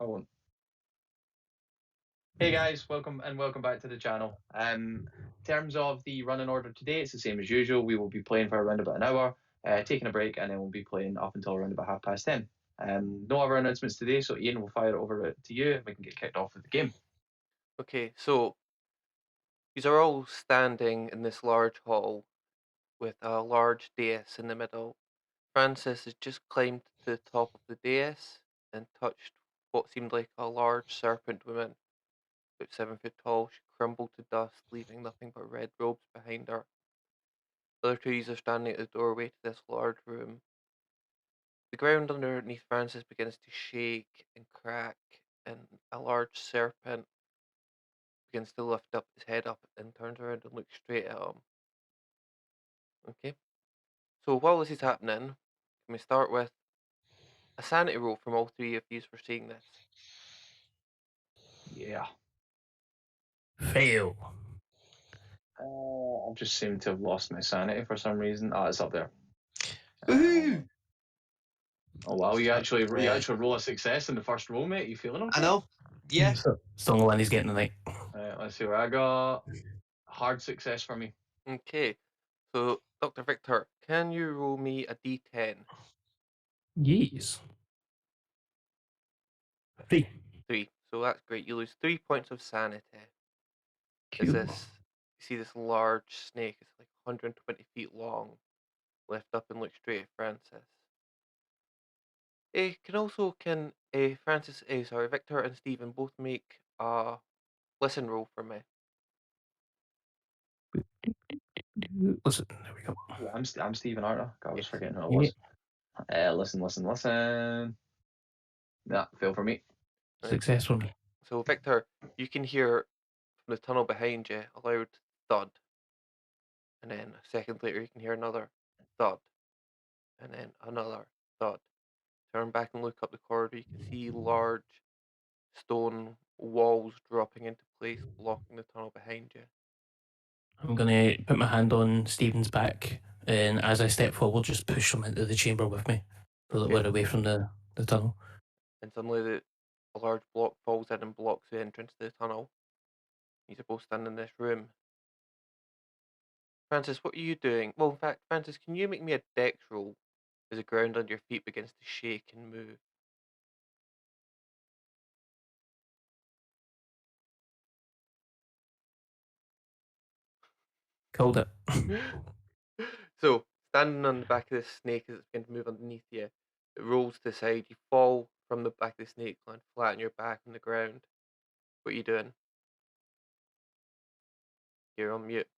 I won't. Hey guys, welcome back to the channel. In terms of the running order today, it's the same as usual. We will be playing for around about an hour, taking a break, and then we'll be playing up until around about 10:30. No other announcements today, so Ian will fire it over to you and we can get kicked off with the game. Okay, so these are all standing in this large hall with a large dais in the middle. Francis has just climbed to the top of the dais and touched what seemed like a large serpent woman, about 7 foot tall. She crumbled to dust, leaving nothing but red robes behind her. The other two are standing at the doorway to this large room. The ground underneath Francis begins to shake and crack, and a large serpent begins to lift up his head up and turns around and looks straight at him. Okay. So while this is happening, can we start with a sanity roll from all three of you for seeing this? Yeah. Fail. I just seem to have lost my sanity for some reason. Ah, it's up there. Woohoo! Oh wow, you actually roll a success in the first roll, mate. You feeling I okay? know. Yeah. It's the only one he's getting tonight. Let's see where I got. Hard success for me. Okay. So Dr. Victor, can you roll me a D10? Yes. 3. 3. So that's great. You lose 3 points of sanity. Is Cool. this you see this large snake, it's like 120 feet long, lift up and look straight at Francis. Can Victor and Stephen both make a listen roll for me. Listen, there we go. Yeah, I'm Stephen, aren't I? God, I was Yes. forgetting who I Yeah. was. Listen. Nah, fail for me. Success for me. So Victor, you can hear from the tunnel behind you a loud thud, and then a second later you can hear another thud, and then another thud. Turn back and look up the corridor. You can see large stone walls dropping into place, blocking the tunnel behind you. I'm gonna put my hand on Stephen's back, and as I step forward, just push him into the chamber with me, so that Okay. we're away from the tunnel. And suddenly a large block falls in and blocks the entrance to the tunnel. You're both standing in this room. Francis, what are you doing? Well, in fact, Francis, can you make me a dex roll as the ground under your feet begins to shake and move? Called it. So, standing on the back of this snake as it's beginning to move underneath you, it rolls to the side. You fall from the back of the snake, land flat on your back on the ground. What are you doing? You're on mute.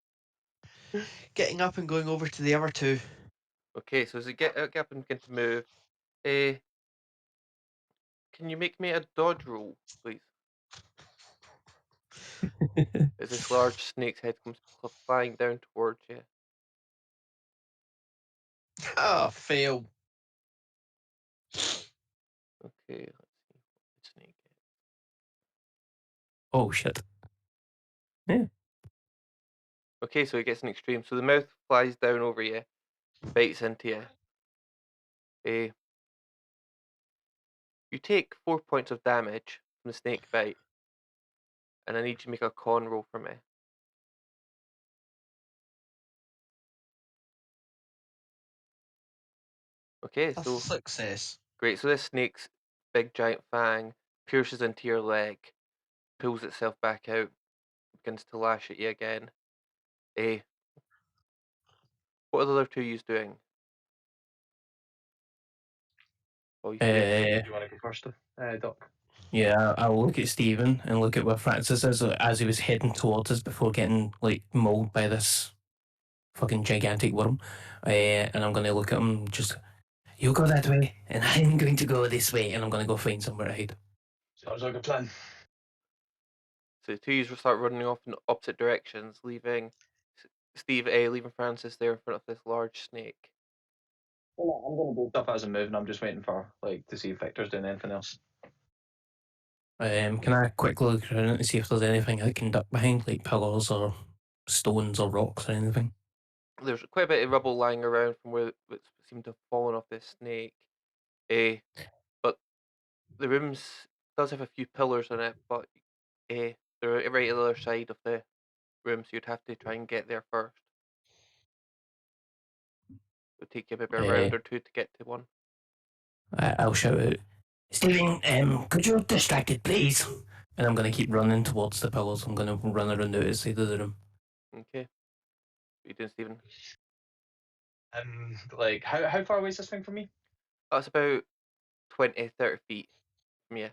Getting up and going over to the other two. Okay, so as it get up and begin to move, uh, can you make me a dodge roll, please? As this large snake's head comes flying down towards you. Ah, fail. Okay, let's see what the snake is. Oh shit. Yeah. Okay, so it gets an extreme. So the mouth flies down over you, bites into you. You take 4 points of damage from the snake bite, and I need you to make a con roll for me. Okay, That's a so success. great. So this snake's big giant fang pierces into your leg, pulls itself back out, begins to lash at you again. Eh, what are the other two yous doing? Oh, you see this? You want to go first, Doc? Yeah, I'll look at Stephen and look at where Francis is as he was heading towards us before getting like mauled by this fucking gigantic worm. And I'm gonna look at him just, you go that way, and I'm going to go this way, and I'm gonna go find somewhere to hide. Sounds like a plan. So the two yous will start running off in opposite directions, leaving leaving Francis there in front of this large snake. Well, I'm gonna do stuff as I'm moving. I'm just waiting for to see if Victor's doing anything else. Can I quickly look around and see if there's anything I can duck behind, like pillars or stones or rocks or anything? There's quite a bit of rubble lying around from where it seemed to have fallen off this snake. Eh, but the room's does have a few pillars in it, but they're right at the other side of the room, so you'd have to try and get there first. It would take you maybe a round or two to get to one. I'll shout out, Stephen, could you distracted, please? And I'm going to keep running towards the pillars. I'm going to run around the outside of the room. Okay. What are you doing, Stephen? Like, how far away is this thing from me? That's about 20, 30 feet from you.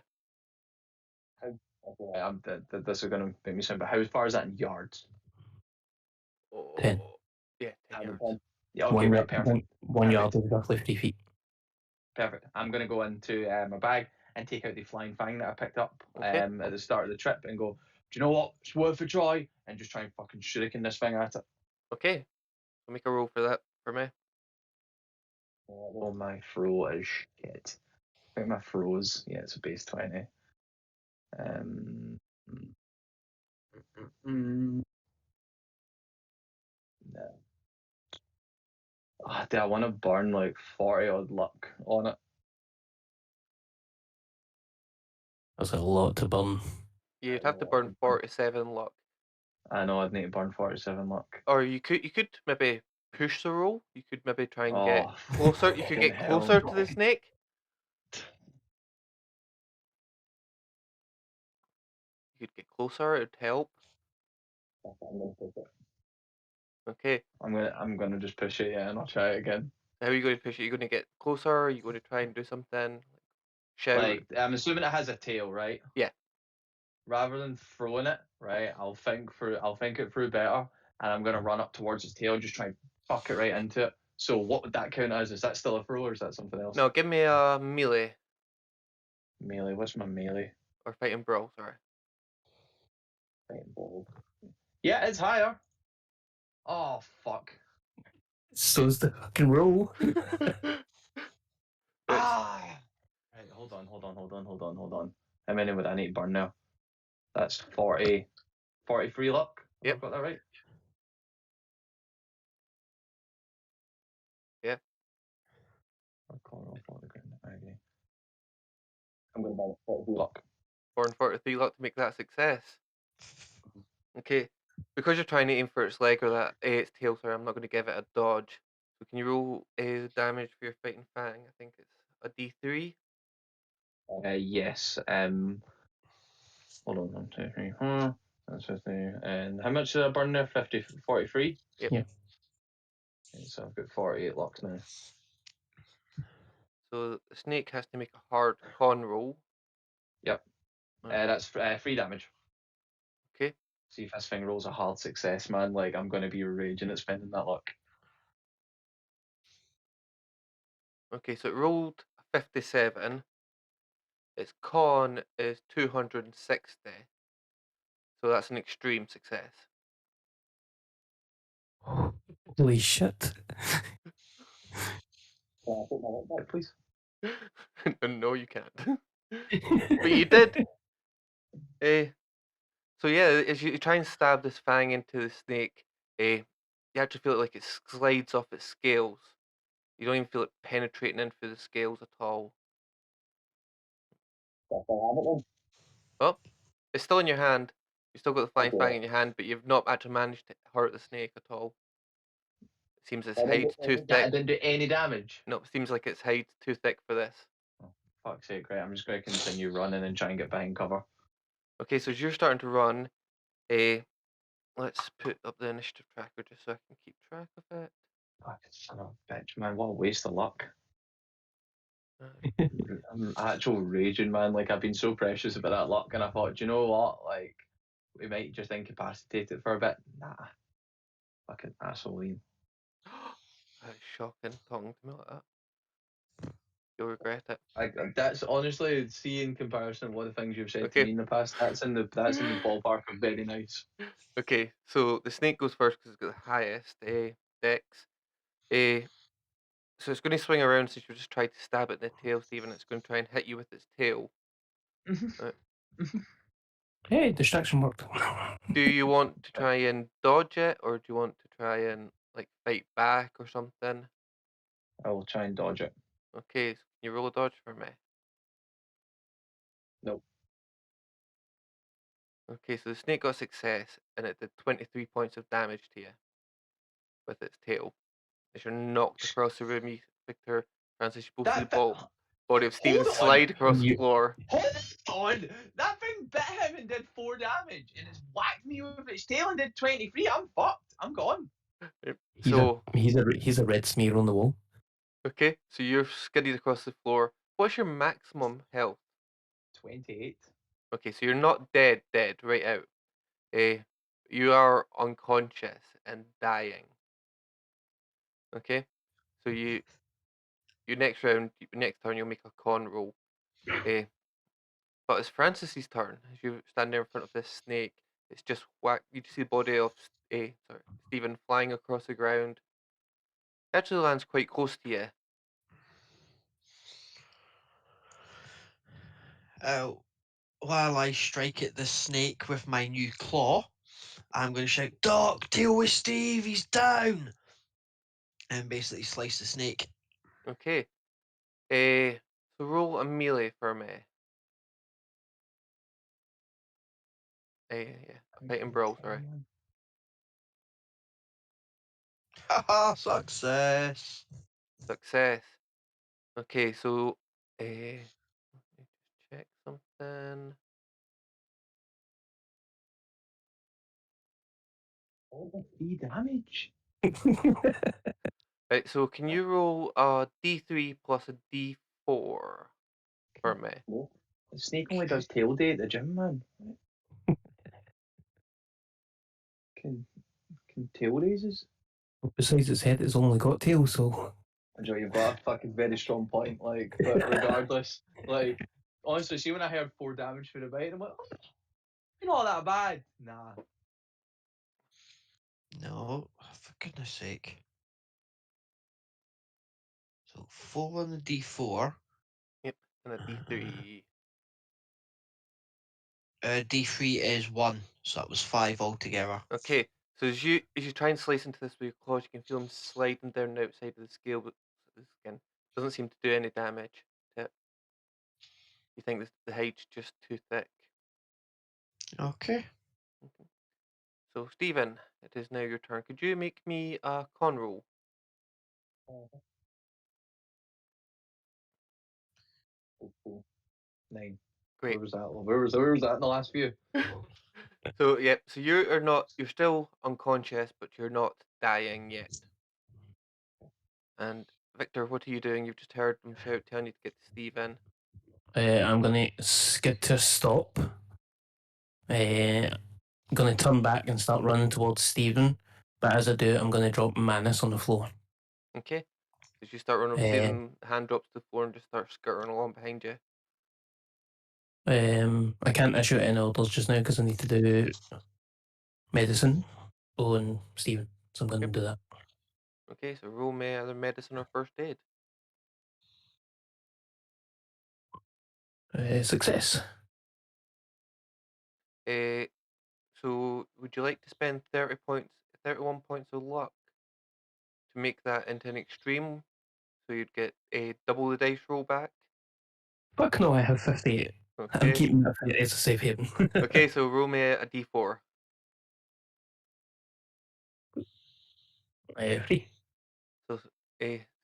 Okay, this is going to make me sound, but how far is that in yards? 10. Yeah, 10 yards. Yeah, okay, right, perfect. One yard is roughly 3 feet. Perfect. I'm going to go into my bag and take out the flying fang that I picked up Okay. at the start of the trip and go, do you know what? It's worth a try. And just try and fucking shuriken this thing at it. Okay. I'll make a roll for that for me. Oh, my throw is shit. I think my throws, yeah, it's a base 20. No. Oh, I want to burn like 40 odd luck on it. That's a lot to burn. You'd have to burn 47 luck. I know I'd need to burn 47 luck. Or you could maybe push the roll. You could maybe try and get Oh, closer. You could get fucking hell. closer to the snake. You could get closer. It'd help. I'm gonna push it. Okay. I'm gonna just push it, yeah, and I'll try it again. How are you going to push it? You're going to get closer. Are you going to try and do something? Shout. Like, I'm assuming it has a tail, right? Yeah. Rather than throwing it, right, I'll think it through better, and I'm gonna run up towards its tail and just try and fuck it right into it. So what would that count as? Is that still a throw or is that something else? No, give me a melee Melee. What's my melee? or fighting brawl. Sorry. Fighting ball. Yeah, it's higher. Oh fuck. So's the fucking roll. Ah. Right, hold on. How many would I need to burn now? That's 43 luck. Have Yep. I got that right? Yeah. Okay. I'm going to buy 43 luck. Burn 43 luck to make that a success. Okay. Because you're trying to aim for its leg or its tail, sorry, I'm not going to give it a dodge. So can you roll damage for your fighting fang? I think it's a D3. Yes. Hold on, 1, 2, 3, 4. That's 50. And how much did I burn there? 50, 43? Yep. Yeah. Okay, so I've got 48 locks now. So the snake has to make a hard con roll. Yep. That's 3 damage. Okay. See if this thing rolls a hard success, man. Like, I'm going to be raging at spending that luck. Okay, so it rolled a 57. Its con is 260. So that's an extreme success. Holy shit. Can I put my luck back, please? No, you can't. But you did. So yeah, as you try and stab this fang into the snake, you actually feel it like it slides off its scales. You don't even feel it penetrating in through the scales at all. Oh, it's still in your hand. You still got the flying fang in your hand, but you've not actually managed to hurt the snake at all. It seems its hide's too I thick. didn't do any damage. No, it seems like its hide's too thick for this. Fuck's sake, right? I'm just going to continue running and try and get behind cover. Okay, so as you're starting to run, let's put up the initiative tracker just so I can keep track of it. Fuck, son of a bitch, man. What a waste of luck. Uh, I'm actual raging, man. Like, I've been so precious about that luck, and I thought, do you know what? Like, we might just incapacitate it for a bit. Nah. Fucking asshole, Ian. That's shocking, talking to me like that. You'll regret it. That's honestly, see, in comparison to what the things you've said Okay. to me in the past, that's in the ballpark of very nice. Okay, so the snake goes first because it's got the highest dex. So it's going to swing around, so you just try to stab it in the tail, Stephen. It's going to try and hit you with its tail. Hey, distraction worked. Do you want to try and dodge it, or do you want to try and like fight back or something? I will try and dodge it. Okay, so can you roll a dodge for me? Nope. Okay, so the snake got success, and it did 23 points of damage to you with its tail. As you're knocked across the room, Victor, Francis, you both see the body of Stephen Hold on. slide across the You- floor. Hold on! That thing bit him and did 4 damage, and it's whacked me with its tail and did 23. I'm fucked. I'm gone. So, he's a red smear on the wall. okay, so you're skidded across the floor. What's your maximum health? 28. Okay, so you're not dead, right out. You are unconscious and dying. Okay, so your next turn, you'll make a con roll. But it's Francis's turn. As you stand there in front of this snake, it's just whack. You just see the body of Stephen flying across the ground. It actually lands quite close to you. While I strike at the snake with my new claw, I'm going to shout, "Doc, deal with Steve, he's down!" And basically slice the snake. Okay. So roll a melee for me. Yeah, a fight and brawl, sorry. Haha, success! Success. Okay, so let me just check something. Oh, 3 damage. Right, so can you roll a D3 plus a D4 for me? Oh, the snake only does tail day at the gym, man. Can tail raises? Besides its head, it's only got tail, so. Joe, you've got a fucking very strong point. Like, but regardless, like, honestly, see when I heard 4 damage for the bite, I'm like, oh, you're not that bad. Nah. No, for goodness sake. So 4 on the D4. Yep, and a D3. D3 is 1, so that was 5 altogether. Okay, so as you try and slice into this with your claws, you can feel them sliding down the outside of the scale, but the skin doesn't seem to do any damage to it. You think the hide's just too thick. Okay. Okay. So Stephen, it is now your turn. Could you make me a con roll? Oh, 9. Great. Where was that? Where was that in the last few? So yeah, so you're still unconscious, but you're not dying yet. And Victor, what are you doing? You've just heard them shout, telling you to get to Stephen. I'm gonna skid to a stop. I'm gonna turn back and start running towards Stephen. But as I do, I'm gonna drop Manus on the floor. Okay. As you start running up, Eh. Stephen hand drops to the floor and just starts skirting along behind you. I can't issue any orders just now because I need to do medicine on Stephen. So I'm gonna Yep. do that. Okay, so roll me either medicine or first aid. Success. So would you like to spend 31 points of luck to make that into an extreme? So you'd get a double the dice roll back. Fuck no, I have 58. I'm Okay. keeping that as a safe haven. Okay, so roll me a d4. 3. So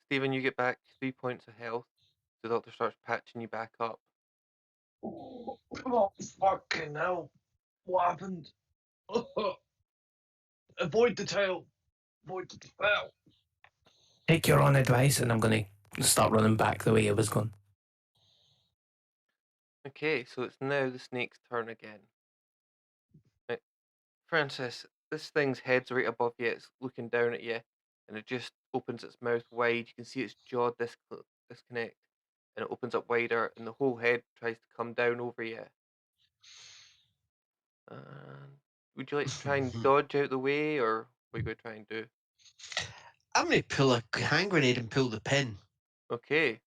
Stephen, you get back 3 points of health. The doctor starts patching you back up. Oh, fucking hell. What happened? Avoid the tail. Avoid the tail. Take your own advice, and I'm gonna start running back the way I was going. Okay, so it's now the snake's turn again. Right. Francis, this thing's head's right above you. It's looking down at you, and it just opens its mouth wide. You can see its jaw disconnect, and it opens up wider, and the whole head tries to come down over you. Would you like to try and dodge out the way, or what are you going to try and do? I'm going to pull a hand grenade and pull the pin. Okay.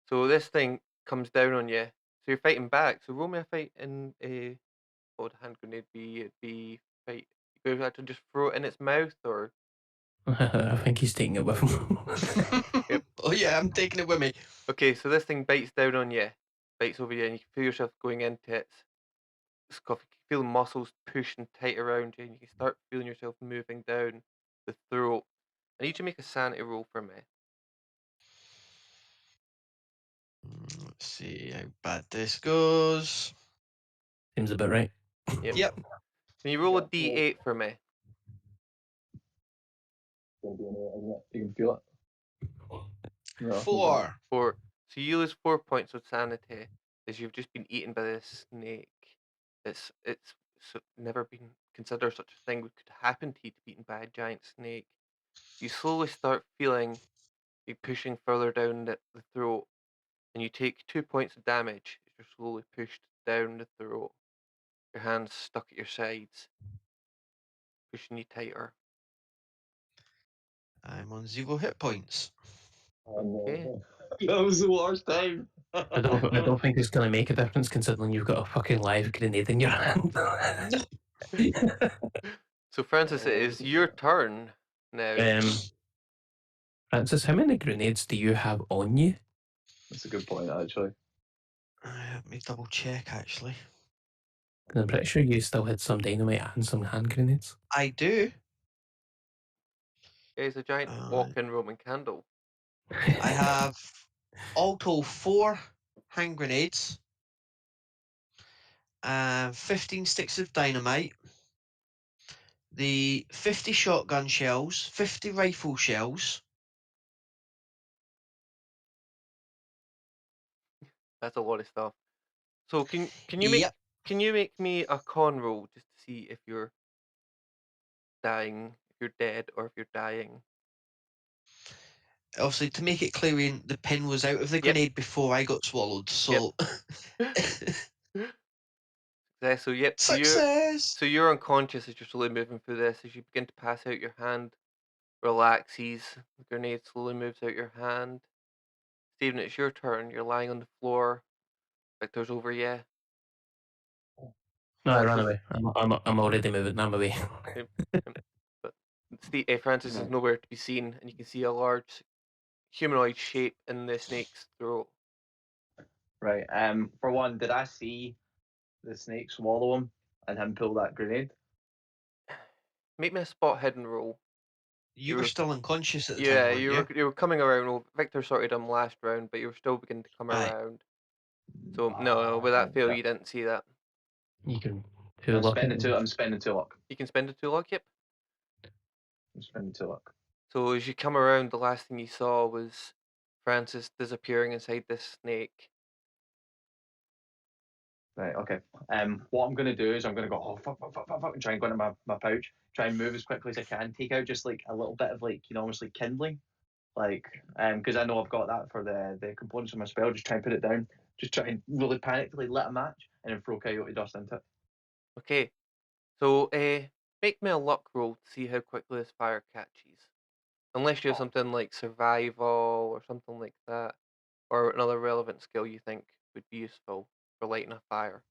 So this thing comes down on you. So you're fighting back. So roll me a fight in a. What would a hand grenade be? It'd be fight. You have to just throw it in its mouth, or. I think he's taking it with him. Yep. Oh yeah, I'm taking it with me. Okay, so this thing bites down on you, bites over you, and you can feel yourself going into its. You feel muscles pushing tight around you, and you can start feeling yourself moving down the throat. I need you to make a sanity roll for me. Let's see how bad this goes. Seems about right. Yep. Can you roll a d8 for me? You can feel it. No, 4. 4. So you lose 4 points of sanity as you've just been eaten by this snake. It's never been considered such a thing could happen to you to be eaten by a giant snake. You slowly start feeling you pushing further down the throat, and you take 2 points of damage as you're slowly pushed down the throat. Your hands stuck at your sides, pushing you tighter. I'm on 0 hit points. Okay. That was the worst time. I don't think it's going to make a difference considering you've got a fucking live grenade in your hand. So Francis, it is your turn now. Francis, how many grenades do you have on you? That's a good point, actually. Let me double check, actually. 'Cause I'm pretty sure you still had some dynamite and some hand grenades. I do. It's a giant walk-in Roman candle. I have alto 4 hand grenades, 15 sticks of dynamite, the 50 shotgun shells, 50 rifle shells. That's a lot of stuff. So can you make me a con roll just to see if you're dying, if you're dead, or if you're dying? Obviously, to make it clear, Ian, the pin was out of the grenade before I got swallowed. So, Success. So yep. success. So you're unconscious as you're slowly moving through this. As you begin to pass out, your hand relaxes. The grenade slowly moves out your hand. Stephen, it's your turn. You're lying on the floor. Victor's over you. No, I Francis- ran away. I'm already moving. I'm away. But Francis is nowhere to be seen, and you can see a large humanoid shape in the snake's throat. Right. For one, did I see the snake swallow him and him pull that grenade? Make me a spot hidden roll. You were still unconscious at the time, Yeah, weren't you were coming around. Well, Victor sorted him last round, but you were still beginning to come around. So no, with that fail, you didn't see that. You can. I'm spending 2 luck. You can spend a 2 luck. Yep. I'm spending 2 luck. So as you come around, the last thing you saw was Francis disappearing inside this snake. Right, okay. What I'm gonna do is I'm gonna go, oh fuck, and try and go into my pouch, try and move as quickly as I can, take out just like a little bit of like, almost like kindling. Like, because I know I've got that for the components of my spell, just try and put it down, just try and really panically lit a match and then throw coyote dust into it. Okay. So make me a luck roll to see how quickly this fire catches. Unless you have something like survival or something like that, or another relevant skill you think would be useful for lighting a fire.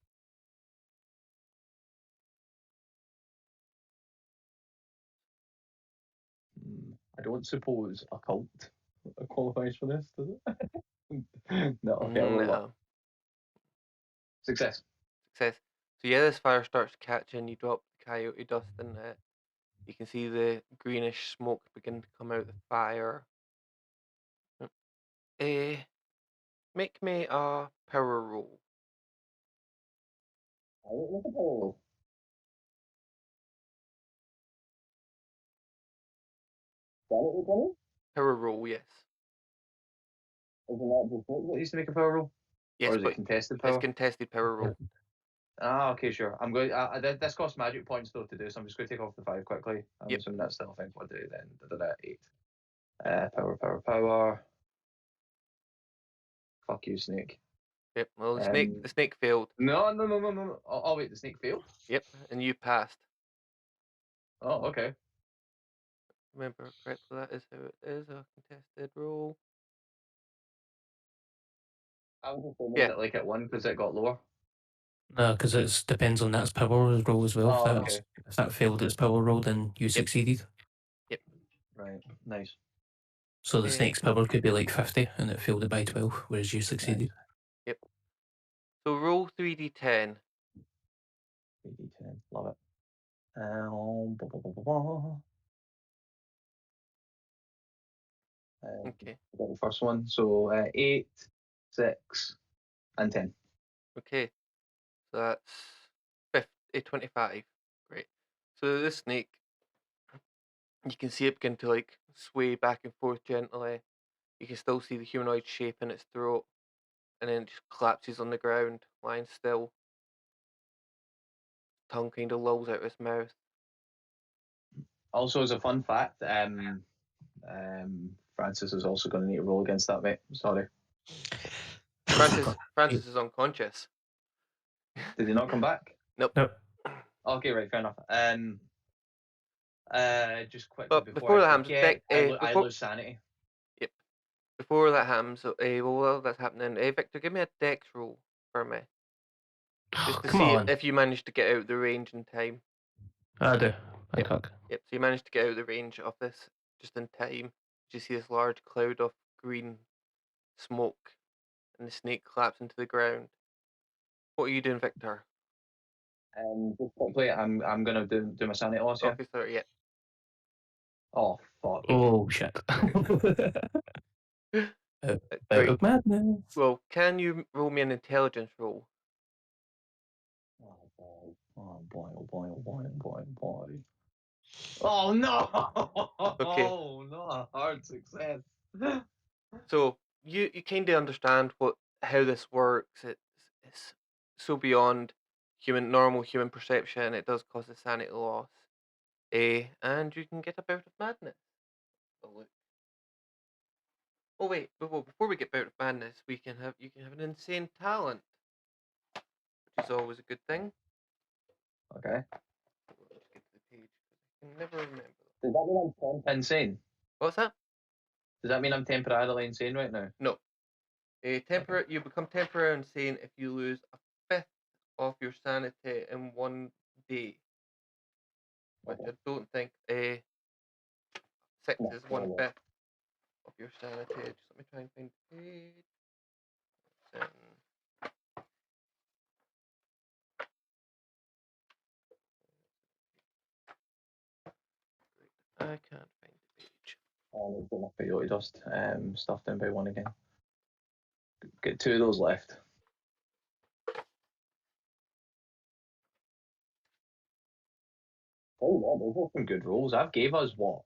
I don't suppose occult qualifies for this, does it? No, okay, I'll roll No. up. Success. So yeah, this fire starts catching. You drop the coyote dust in it. You can see the greenish smoke begin to come out of the fire. Make me a power roll. Power roll, yes. Isn't that just what used to make a power roll? Yes, or is but it contested power? it's contested power roll. Okay, sure. I'm going. This costs magic points though to do, so I'm just going to take off the 5 quickly. I'm assuming that's still a thing. What do then? 8. Power. Fuck you, snake. Yep. Well, the snake failed. No. Oh, wait, the snake failed. Yep, and you passed. Oh, okay. Remember correctly, that is how it is, a contested roll. I was just thinking like it won because it got lower. No, because it depends on that's power roll as well. Oh, If that failed its power roll, then you succeeded. Yep. Right. Nice. So the snake's power could be like 50 and it failed it by 12, whereas you succeeded. Yep. So roll 3d10. 3d10. Love it. Blah, blah, blah, blah, blah. Okay. Got the first one. So 8, 6, and 10. Okay. So that's 25. Great. So this snake, you can see it begin to like sway back and forth gently. You can still see the humanoid shape in its throat, and then it just collapses on the ground, lying still. Tongue kind of lolls out of its mouth. Also, as a fun fact, Francis is also going to need to roll against that, mate. Sorry. Francis is unconscious. Did he not come back? Nope. Okay, right, fair enough. Just quickly But before before I that happens, forget, I lose sanity. Yep. Before that happens, while that's happening, Victor, give me a dex roll for me, just to Come see on. if you manage to get out of the range in time. I do. I Yep. talk. Yep. So you managed to get out of the range of this just in time. You see this large cloud of green smoke, and the snake collapse into the ground. What are you doing, Victor? Just quickly, I'm gonna do my sanity loss here. Okay, sorry. Yeah. Oh fuck. Oh shit. Out Great. of madness. Well, can you roll me an intelligence roll? Oh boy. Oh boy. Oh boy. Oh boy. Oh boy. Oh boy. Oh no! Okay. Oh no! A hard success. So you kind of understand how this works. It's so beyond normal human perception. It does cause a sanity loss. And you can get a bout of madness. Oh, look. Oh wait, well, before we get bout of madness, you can have an insane talent, which is always a good thing. Okay. Let's get to the page. I can never remember. Does that mean I'm insane? What's that? Does that mean I'm temporarily insane right now? No. You become temporarily insane if you lose a fifth of your sanity in one day. Which I don't think 6 is 1/5 of your sanity. Just let me try and find the page. I can't find the page. I'll put my peyote dust stuff down by one again. Get 2 of those left. Oh, wow, those are some good rolls. I've gave us what?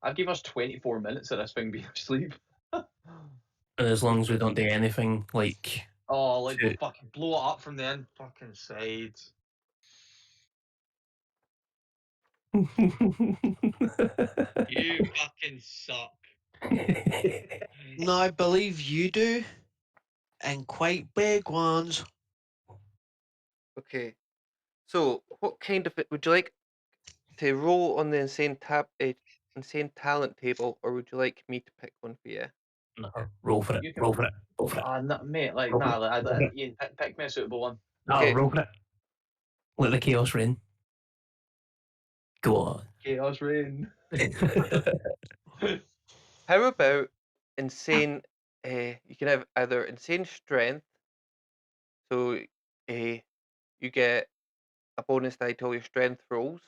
I've gave us 24 minutes of this thing being asleep. And as long as we don't do anything like Oh, like to- fucking blow it up from the end fucking sides. You fucking suck. No, I believe you do, and quite big ones. Okay. So, what kind of would you like to roll on the insane talent table, or would you like me to pick one for you? No, roll for it. You can- Roll for it. Roll for it. No, mate, like, Roll for nah, it. like, Roll for it. Ian, pick me a suitable one. No, Okay. roll for it. Let the chaos reign. Go on. Chaos Rain. How about insane? You can have either insane strength, so you get a bonus die to all your strength rolls,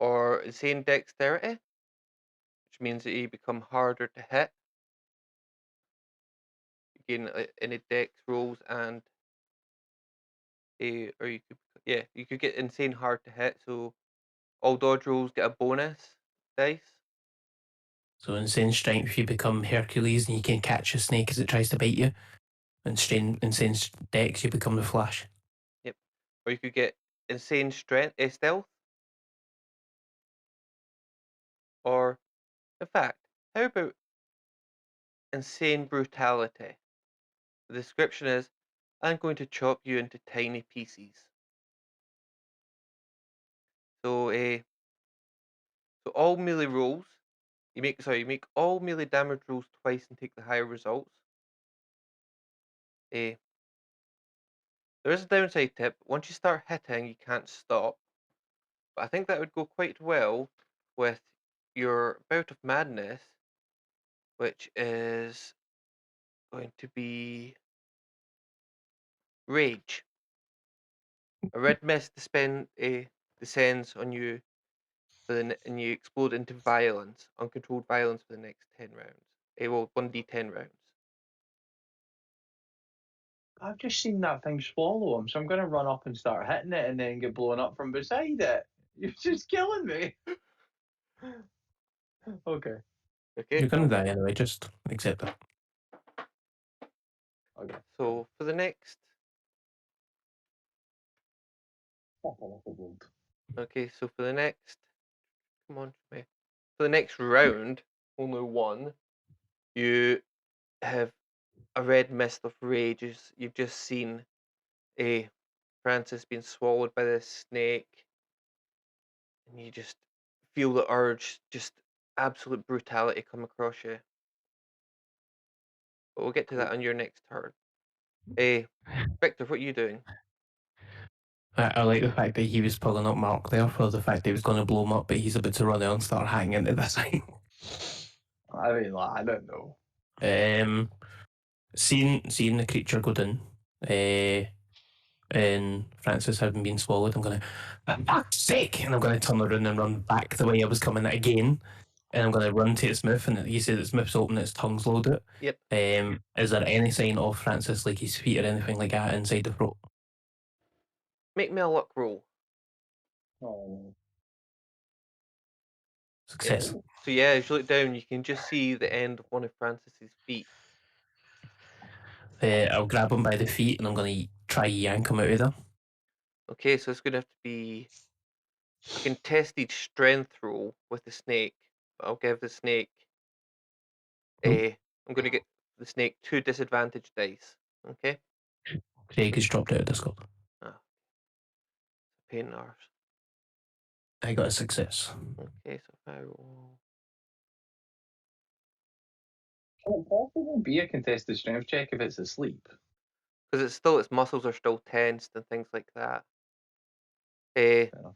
or insane dexterity, which means that you become harder to hit. You gain any dex rolls and or you could get insane hard to hit. So all dodge rolls get a bonus dice. So insane strength, you become Hercules and you can catch a snake as it tries to bite you. And insane dex, you become the Flash. Yep. Or you could get insane strength, stealth. Or, in fact, how about insane brutality? The description is, I'm going to chop you into tiny pieces. So, so all melee rolls, you make all melee damage rolls twice and take the higher results. There is a downside tip. Once you start hitting, you can't stop. But I think that would go quite well with your bout of madness, which is going to be rage. A red mist descends on you and you explode into violence, uncontrolled violence for the next 10 rounds. Well, 1d10 rounds. I've just seen that thing swallow him, so I'm going to run up and start hitting it and then get blown up from beside it. You're just killing me. Okay. Okay, You're gonna die anyway, just accept it. Okay. so for the next Okay, so for the next come on, Shmee. For the next round, only one, you have a red mist of rage. You've just seen a Francis being swallowed by this snake, and you just feel the urge, just absolute brutality come across you. But we'll get to that on your next turn. Victor, what are you doing? I like the fact that he was pulling up Mark there for the fact that he was going to blow him up, but he's about to run out and start hanging into this thing. I mean, I don't know. Seeing the creature go down, and Francis having been swallowed, I'm gonna, for fuck's sake, and I'm gonna turn around and run back the way I was coming again, and I'm gonna run to its mouth, and you said its mouth's open, its tongue's loaded. Yep. Is there any sign of Francis, like his feet or anything like that, inside the throat? Make me a luck roll. Oh. Success. So yeah, as you look down, you can just see the end of one of Francis's feet. I'll grab him by the feet, and I'm gonna try yank him out of there. Okay, so it's going to have to be a contested strength roll with the snake. I'll give the snake I'm going to get the snake 2 disadvantage dice. Okay? Craig has dropped out of Discord. Ah, pain in the arse. I got a success. Okay, so if I roll. Can it possibly be a contested strength check if it's asleep? Because its muscles are still tensed and things like that. Fair enough.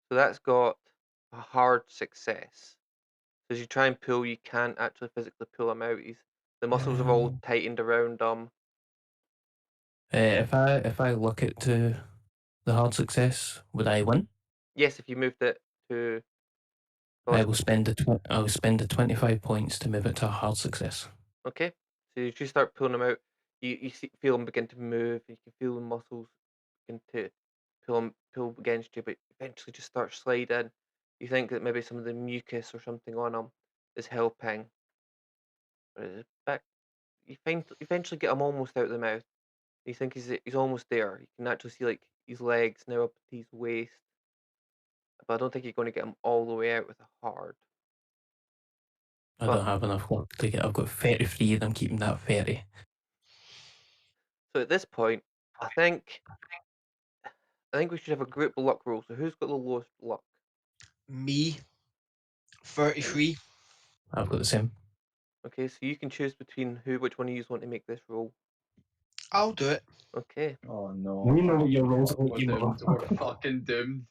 So that's got a hard success. So as you try and pull, you can't actually physically pull him out. The muscles are all tightened around him. If I look at the hard success, would I win? Yes, if you moved it to. I will spend the 25 points to move it to a hard success. Okay, so as you start pulling them out, you feel them begin to move. You can feel the muscles begin to pull against you, but eventually just start sliding. You think that maybe some of the mucus or something on them is helping. But back, you eventually get him almost out of the mouth. You think he's almost there. You can actually see like his legs now up to his waist, but I don't think you're going to get him all the way out with a hard. I don't have enough luck to get. I've got 33 and I'm keeping that 30. So at this point, I think we should have a group luck roll. So who's got the lowest luck? Me, 33. I've got the same. Okay, so you can choose between which one of you want to make this roll. I'll do it. Okay. Oh no. We know what your rolls are, We're you doomed. We're motherfucker. fucking doomed.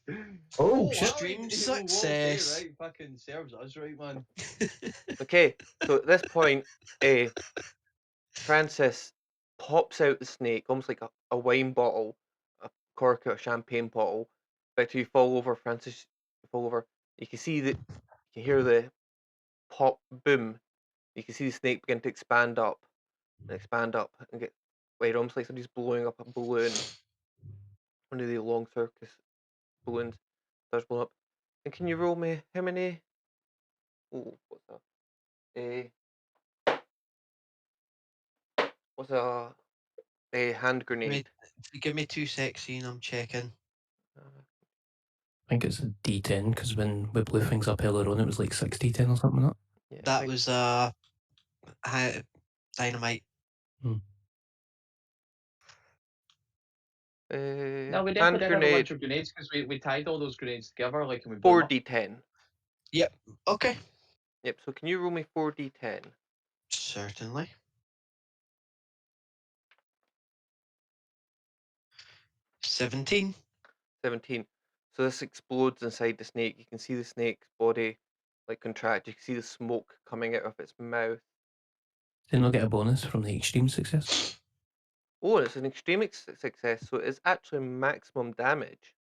Oh, wow, Extreme you know what, okay, success. right, fucking serves us right, man. Okay, so at this point, Francis pops out the snake, almost like a wine bottle, a cork or a champagne bottle. But you fall over, Francis, you fall over. You can see you can hear the pop boom. You can see the snake begin to expand up and get wait, almost like somebody's blowing up a balloon. One of the long circus balloons starts blowing up. And can you roll me how many? Oh, what's that? What's a hand grenade? Give me 2 seconds, Ian, I'm checking. I think it's a D10 because when we blew things up earlier on, it was like 6 D10 or something like that. Yeah, That was dynamite. No, we definitely hand did have a grenade bunch of grenades because we tied all those grenades together, like, and we blew them up. 4d10. Yep. Okay. Yep. So can you roll me 4d10? Certainly. 17. 17. So this explodes inside the snake. You can see the snake's body like contract. You can see the smoke coming out of its mouth. Did not get a bonus from the extreme success? Oh, it's an extreme success, so it's actually maximum damage.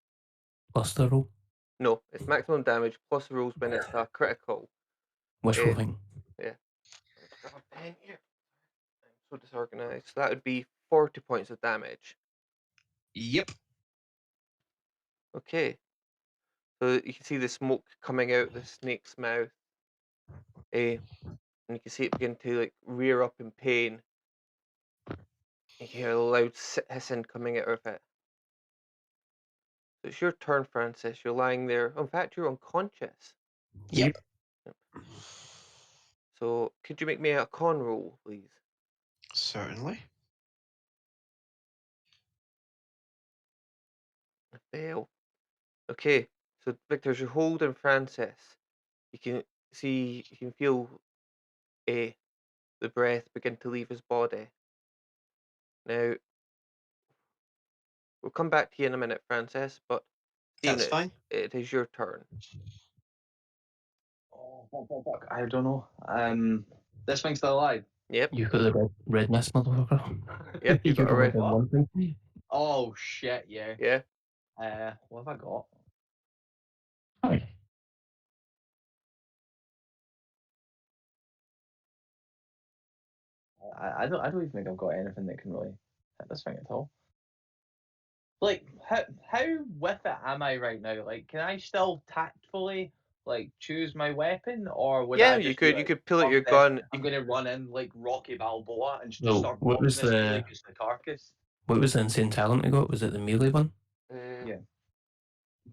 Plus the roll. No, it's maximum damage plus the rolls when it's a critical. Wishful Eh, thing. Yeah. Let's grab a pen here. I'm so disorganized. So that would be 40 points of damage. Yep. Okay. So you can see the smoke coming out the snake's mouth. And you can see it begin to like rear up in pain. You can hear a loud hissing coming out of it. So it's your turn, Francis. You're lying there. In fact, you're unconscious. Yep. So could you make me a con roll, please? Certainly. I fail. Okay. So Victor, as you're holding Francis, you can feel the breath begin to leave his body. Now, we'll come back to you in a minute, Francis, but Stephen, That's fine. it is your turn. Oh, fuck. I don't know. This thing's still alive. Yep. You got the red mist, motherfucker. Yep, you got a red. one thing. Oh shit, yeah. Yeah. What have I got? Hi. I don't even think I've got anything that can really hit this thing at all. Like how with it am I right now? Like, can I still tactfully like choose my weapon, or would Yeah, I you just be could like, pull out "Fuck your this, gun. I'm gonna run in like Rocky Balboa and just Well, start what bombing was this thing the- like it's the carcass? What was the insane talent I got? Was it the melee one? Yeah.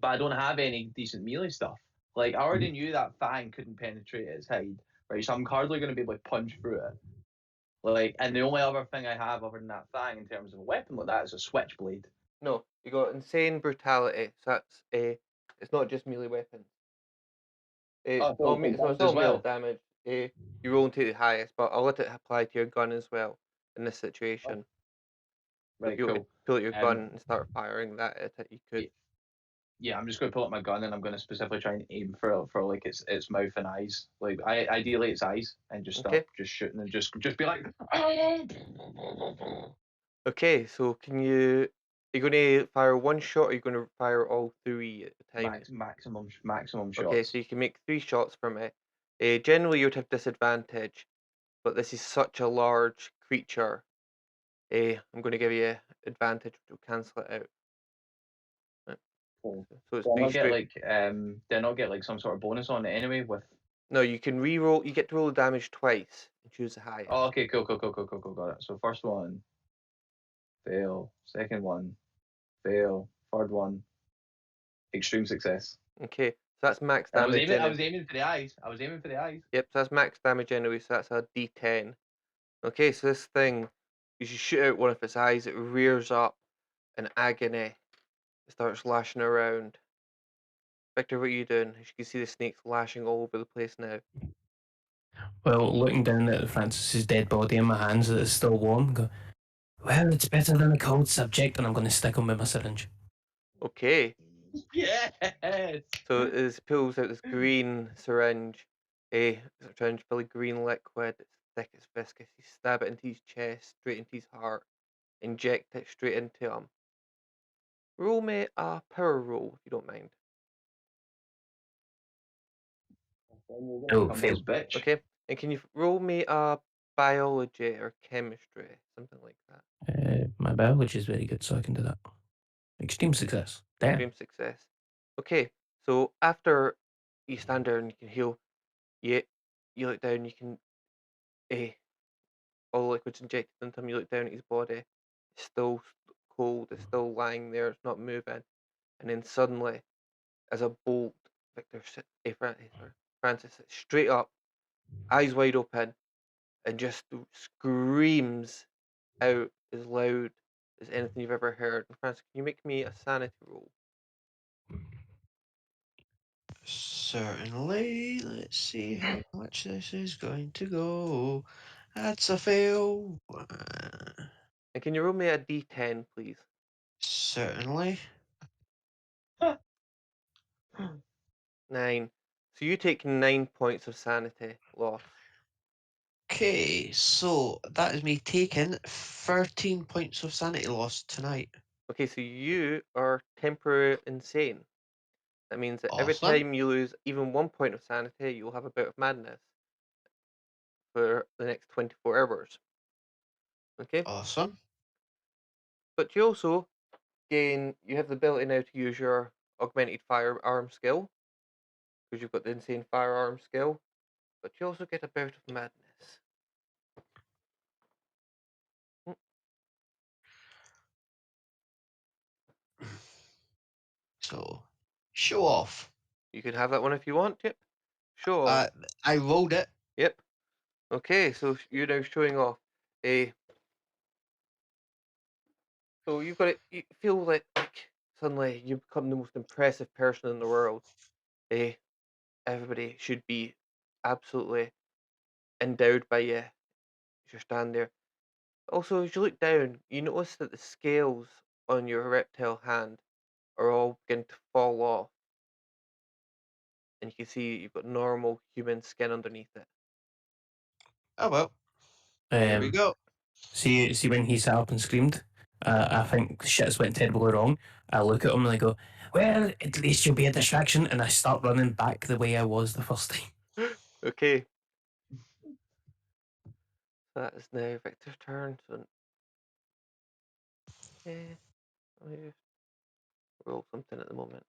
But I don't have any decent melee stuff. Like, I already knew that fang couldn't penetrate its hide, right? So I'm hardly going to be able to punch through it. Like, and the only other thing I have other than that fang in terms of a weapon like that is a switchblade. No, you got insane brutality. So that's it's not just melee weapons. It's Oh, so it's guns all as well. melee damage. You roll into the highest, but I'll let it apply to your gun as well in this situation. Right, If you cool. pull out your gun and start firing that at it, you could. Yeah, I'm just going to pull out my gun and I'm going to specifically try and aim for like its mouth and eyes. Like, ideally its eyes, and just start Okay. just shooting and just be like. Okay, so are you going to fire one shot, or are you going to fire all three at a time? Maximum shots. Okay, so you can make 3 shots from it. Generally, you would have disadvantage, but this is such a large creature. I'm going to give you advantage, which will cancel it out. Right. Cool. So it's Do I 3 not get straight. like do I not get like some sort of bonus on it anyway with? No, you can re-roll. You get to roll the damage twice and choose the highest. Oh, okay, cool, got it. So first one, fail. Second one, fail. Third one, extreme success. Okay, so that's max I was damage. aiming for the eyes. Yep, so that's max damage anyway, so that's a D10. Okay, so this thing, you should shoot out one of its eyes, it rears up in agony. It starts lashing around. Victor, what are you doing? As you can see the snakes lashing all over the place now. Well, looking down at Francis's dead body in my hands that is still warm, go, well, it's better than a cold subject, and I'm going to stick him with my syringe. Okay, Yes. so it pulls out this green syringe, syringe full of green liquid. It's thick, it's viscous. You stab it into his chest, straight into his heart, inject it straight into him. Roll me a power roll, if you don't mind. Oh, fail. Bitch. Okay, and can you roll me a biology or chemistry, something like that? My biology is very good, so I can do that. Extreme success. Damn. Extreme success. Okay, so after you stand there and you can heal, you look down, you can all the liquids injected into him. You look down at his body, it's still cold, it's still lying there, it's not moving, and then suddenly, as a bolt, Victor, Francis sits straight up, eyes wide open, and just screams out as loud as anything you've ever heard. And Francis, can you make me a sanity roll? Certainly. Let's see how much this is going to go. That's a fail. And can you roll me a d10, please? Certainly. 9. So you take 9 points of sanity loss. Okay, so that is me taking 13 points of sanity loss tonight. Okay, so you are temporary insane. That means that every Awesome. time you lose even 1 point of sanity, you'll have a bout of madness for the next 24 hours. Okay? Awesome. But you also you have the ability now to use your augmented firearm skill, because you've got the insane firearm skill, but you also get a bout of madness. Mm, So, show off. You can have that one if you want, yep. Sure. I rolled it. Yep. Okay, so you're now showing off a. So you've got it. You feel like suddenly you become the most impressive person in the world. Eh, everybody should be absolutely endowed by you as you stand there. Also, as you look down, you notice that the scales on your reptile hand are all beginning to fall off, and you can see you've got normal human skin underneath it. Oh well, there we go. See when he sat up and screamed, I think shit's went terribly wrong. I look at him and I go, well, at least you'll be a distraction, and I start running back the way I was the first time. Okay. That is now Victor's turn. So, let me just roll something at the moment.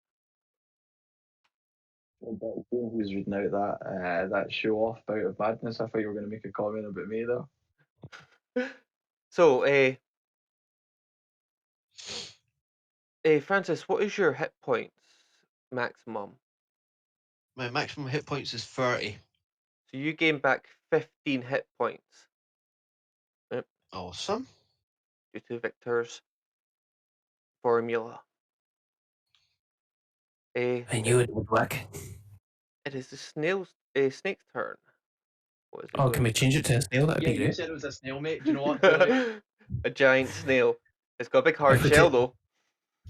Who's reading out that show off bout of madness? I thought you were going to make a comment about me there. So, Francis, what is your hit points maximum? My maximum hit points is 30. So you gain back 15 hit points. Yep, Awesome. due to Victor's formula. I knew it would work. It is the snake's turn. What is it Oh, going can we to change it to a snail? That'd be You great. said it was a snail, mate. Do you know what? Totally. A giant snail. It's got a big hard If we shell take- though.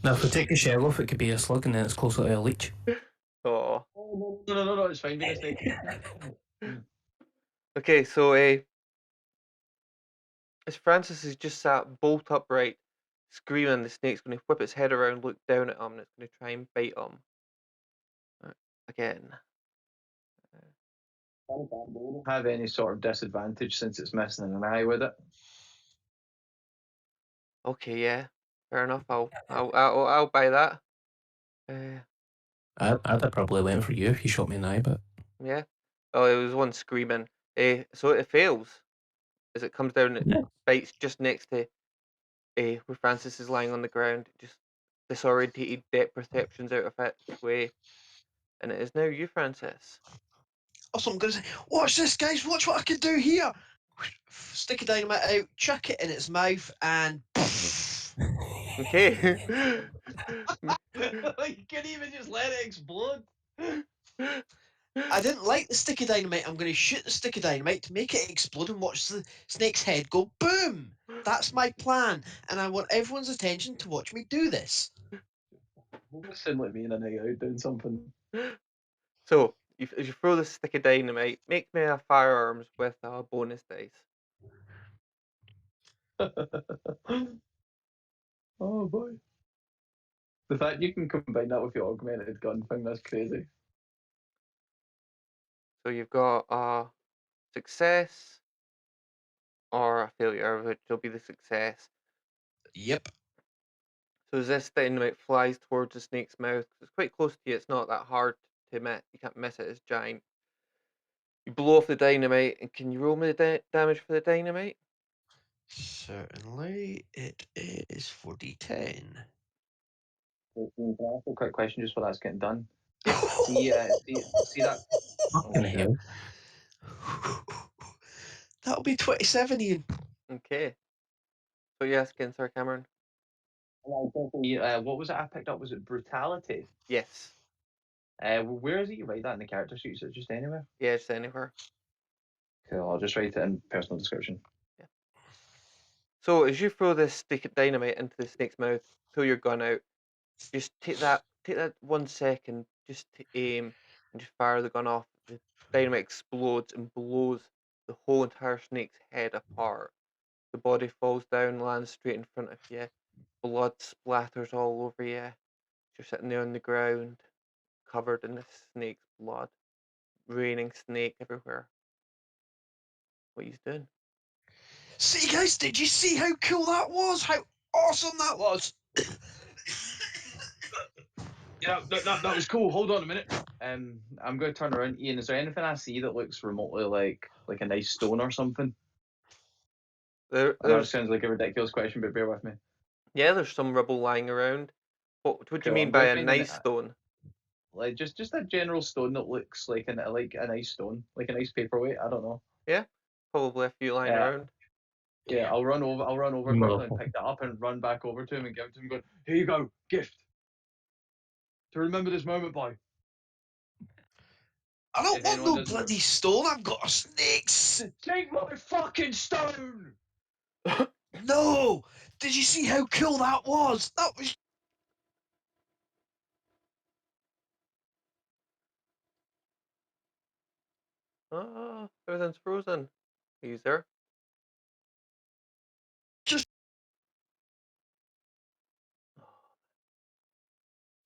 Now, if we take the shell off, it could be a slug, and then it's closer to a leech. Oh. No, it's fine being a snake. Okay, so as Francis is just sat bolt upright, screaming, the snake's going to whip its head around, look down at him, and it's going to try and bite him. Again. Have any sort of disadvantage since it's missing an eye with it? Okay, yeah, fair enough. I'll buy that. I'd have probably went for you if you shot me in the eye, but Yeah. Oh, it was one screaming. So it fails as it comes down. It yeah. bites just next to where Francis is lying on the ground. Just disorientated depth perceptions out of its way, and it is now you, Francis. Also, I'm going to say, watch this, guys. Watch what I can do here. Stick a dynamite out, chuck it in its mouth, and. Okay. You can't even just let it explode. I didn't like the stick of dynamite. I'm going to shoot the stick of dynamite to make it explode and watch the snake's head go boom. That's my plan, and I want everyone's attention to watch me do this. You sound like me in a night out doing something. So as you throw the stick of dynamite, make me a firearms with a bonus dice. Oh boy. The fact you can combine that with your augmented gun thing, that's crazy. So you've got a success or a failure, which will be the success. Yep. So as this dynamite flies towards the snake's mouth, it's quite close to you, it's not that hard to miss. You can't miss it, it's giant. You blow off the dynamite, and can you roll me the damage for the dynamite? Certainly, it is 4d10. Quick question just while that's getting done. Yeah. See that? Fucking hell. That'll be 27, Ian. Okay. So yes, again, Sir Cameron. What was it I picked up? Was it brutality? Yes. Where is it you write that in the character sheet? Is it just anywhere? Yeah, just anywhere. Cool, I'll just write it in personal description. Yeah. So as you throw this stick of dynamite into the snake's mouth, pull your gun out, just take that 1 second just to aim and just fire the gun off. The dynamite explodes and blows the whole entire snake's head apart. The body falls down, lands straight in front of you. Blood splatters all over you. You're sitting there on the ground, covered in this snake's blood. Raining snake everywhere. What are you doing? See, guys, did you see how cool that was? How awesome that was? Yeah, that was cool. Hold on a minute. I'm going to turn around. Ian, is there anything I see that looks remotely like a nice stone or something? I know it There's sounds like a ridiculous question, but bear with me. there's some rubble lying around. What do you Cool, mean I'm by gonna a find nice stone? like just a general stone that looks like a nice stone, like a nice paperweight. I don't know. Yeah, probably a few lying around. Yeah, I'll run over quickly and Motherfucker. pick that up and run back over to him and give it to him. Going, here you go, gift to remember this moment by. I don't If want anyone no doesn't bloody stone. I've got a snake. take my fucking stone. No! Did you see how cool that was? That was. Oh, everything's frozen. Are you there? Just-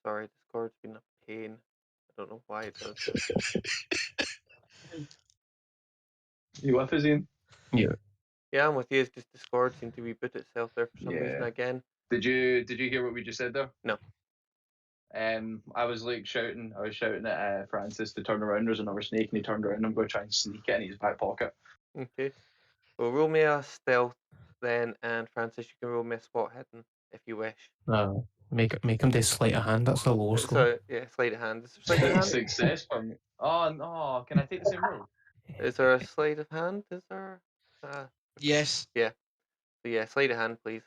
Sorry, Discord's been a pain. I don't know why it does. You with us, Ian? Yeah, I'm with you. It's just Discord seemed to reboot itself there for some reason Yeah. again. Did you hear what we just said there? No. I was shouting at Francis to turn around. There's another snake, and he turned around. I'm going to try and sneak it in his back pocket. Okay. Well, roll me a stealth then, and Francis, you can roll me a spot hidden if you wish. Make him do sleight of hand. That's the low score. So, yeah, sleight of hand. Is there sleight of hand? Success for me. Oh no! Can I take the same roll? Is there a sleight of hand? Is there? Yes. So, yeah, sleight of hand, please.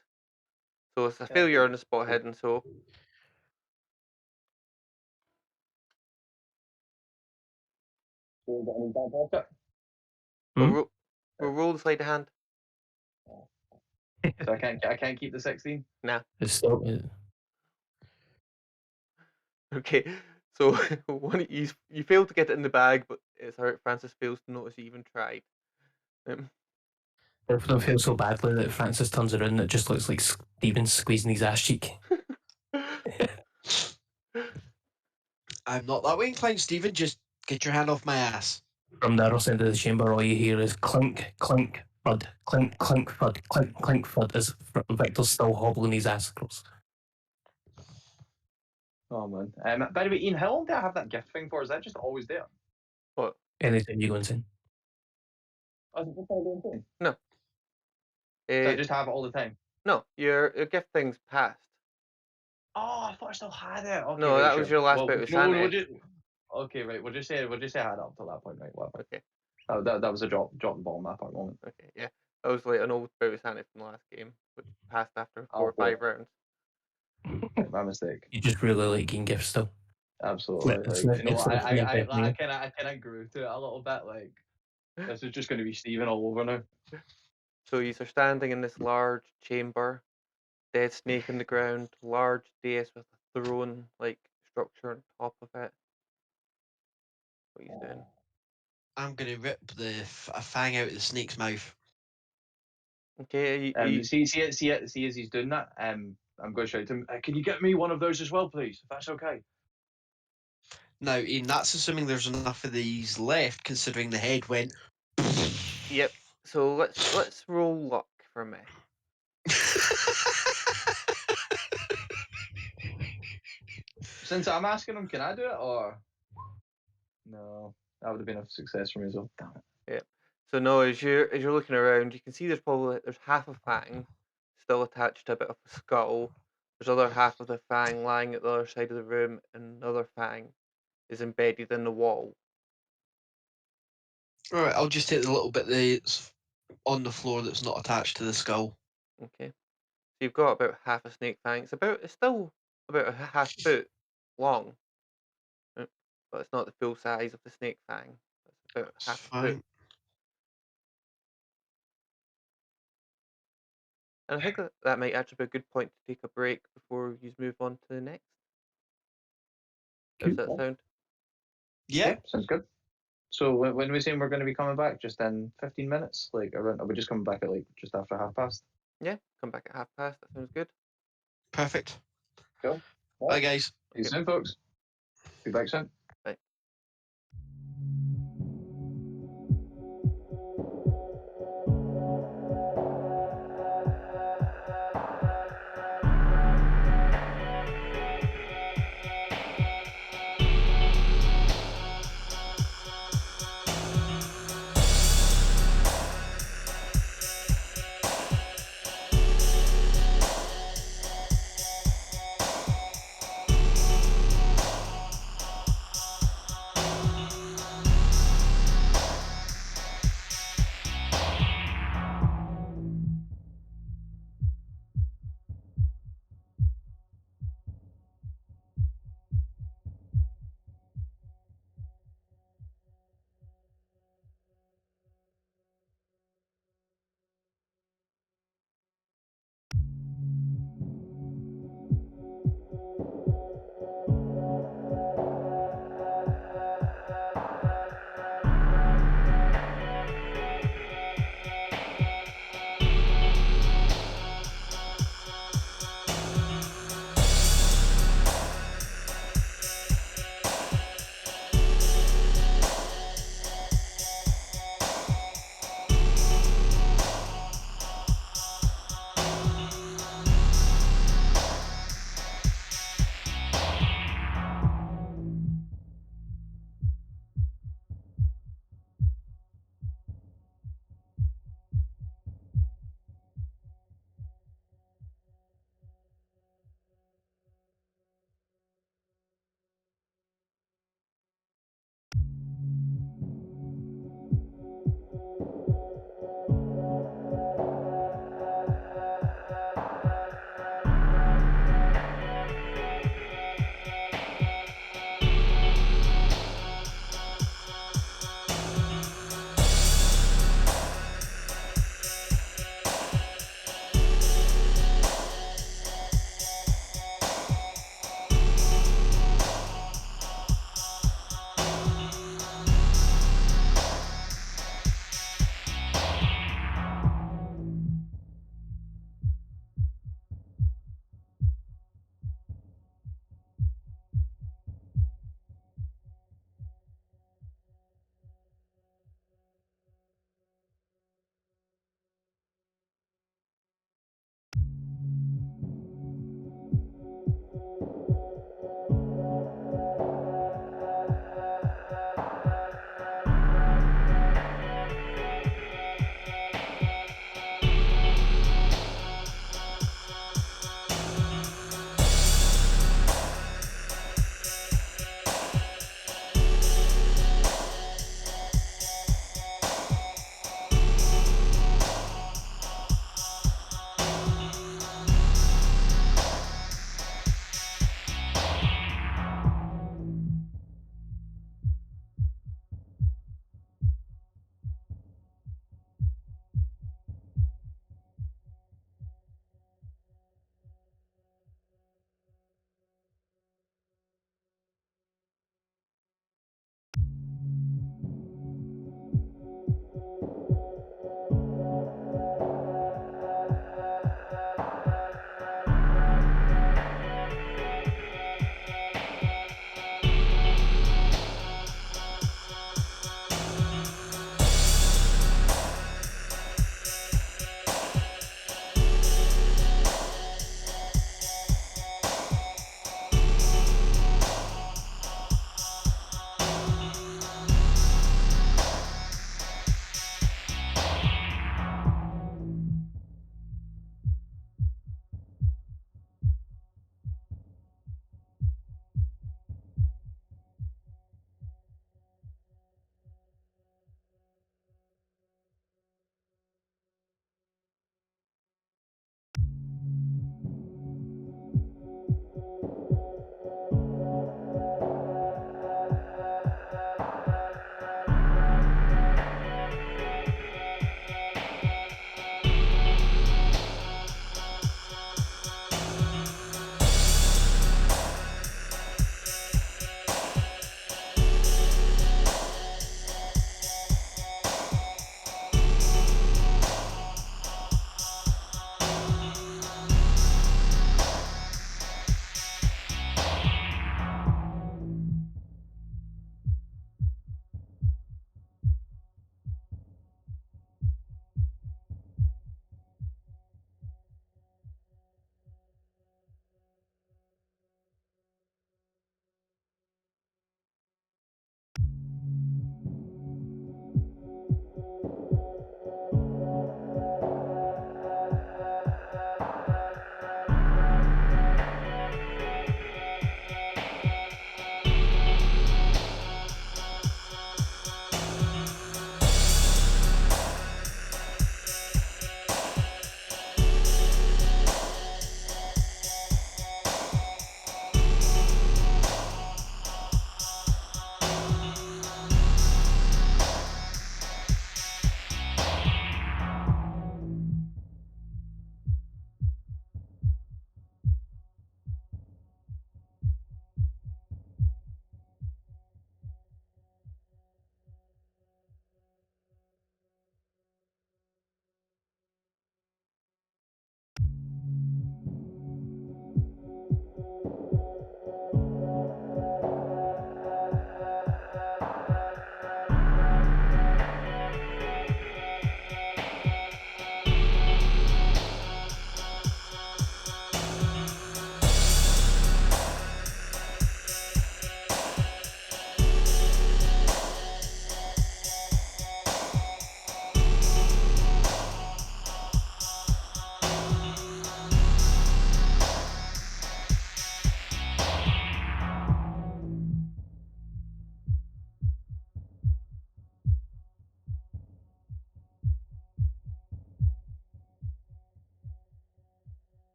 So it's a Yeah, failure okay. on the spot hidden, so Hold it in his back pocket. we'll roll the sleight of hand. So I can't keep the 16. It's still. Okay, so you failed to get it in the bag, but it's alright. Francis fails to notice you even tried. I feel so badly that Francis turns around and it just looks like Stephen squeezing his ass cheek. I'm not that way inclined, Stephen. Just get your hand off my ass. From the other side of the chamber, all you hear is clink, clink, thud, clink, clink, thud, clink, clink, thud, as Victor's still hobbling his ass across. Oh man. By the way, Ian, how long do I have that gift thing for? Is that just always there? What? Anytime you go insane. Oh, is it just all the time? No. So I just have it all the time. No, your gift thing's passed. Oh, I thought I still had it. Okay, No, right, that sure. was your last bit with sanity. Okay, right. We'll just say I had it up to that point, right? Whatever. Okay, That was a drop the ball on that part moment. okay, yeah. That was like an old bit with sanity from the last game, which passed after 4 or Oh, 5 rounds. My mistake. You just really like getting gifts still. Absolutely. It's Like, not- you know, it's not I happening. kind of grew to it a little bit. Like this is just going to be Steven all over now. So you are standing in this large chamber, dead snake in the ground, large dais with a throne like structure on top of it. What are you doing? I'm going to rip a fang out of the snake's mouth. Okay, are you, See as he's doing that. I'm going to shout to him. Can you get me one of those as well, please? If that's okay. Now, Ian, that's assuming there's enough of these left, considering the head went. Yep. So let's roll luck for me. Since I'm asking him, can I do it or no? That would have been a success for me as well. Damn it. Yep. So no, as you're looking around, you can see there's half a fang still attached to a bit of a skull. There's other half of the fang lying at the other side of the room, and another fang is embedded in the wall. Alright, I'll just take the little bit that's on the floor that's not attached to the skull. Okay. So you've got about half a snake fang. It's still about a half foot long, but it's not the full size of the snake fang. It's about It's half a fine. foot. And I think that might actually be a good point to take a break before you move on to the next. Does that sound? Yeah. Sounds good. So when we saying we're going to be coming back, just in 15 minutes, like around, are we just coming back at like just after past? Yeah, come back at past. That sounds good. Perfect. Cool. Bye, guys. See you soon, folks. Be back soon.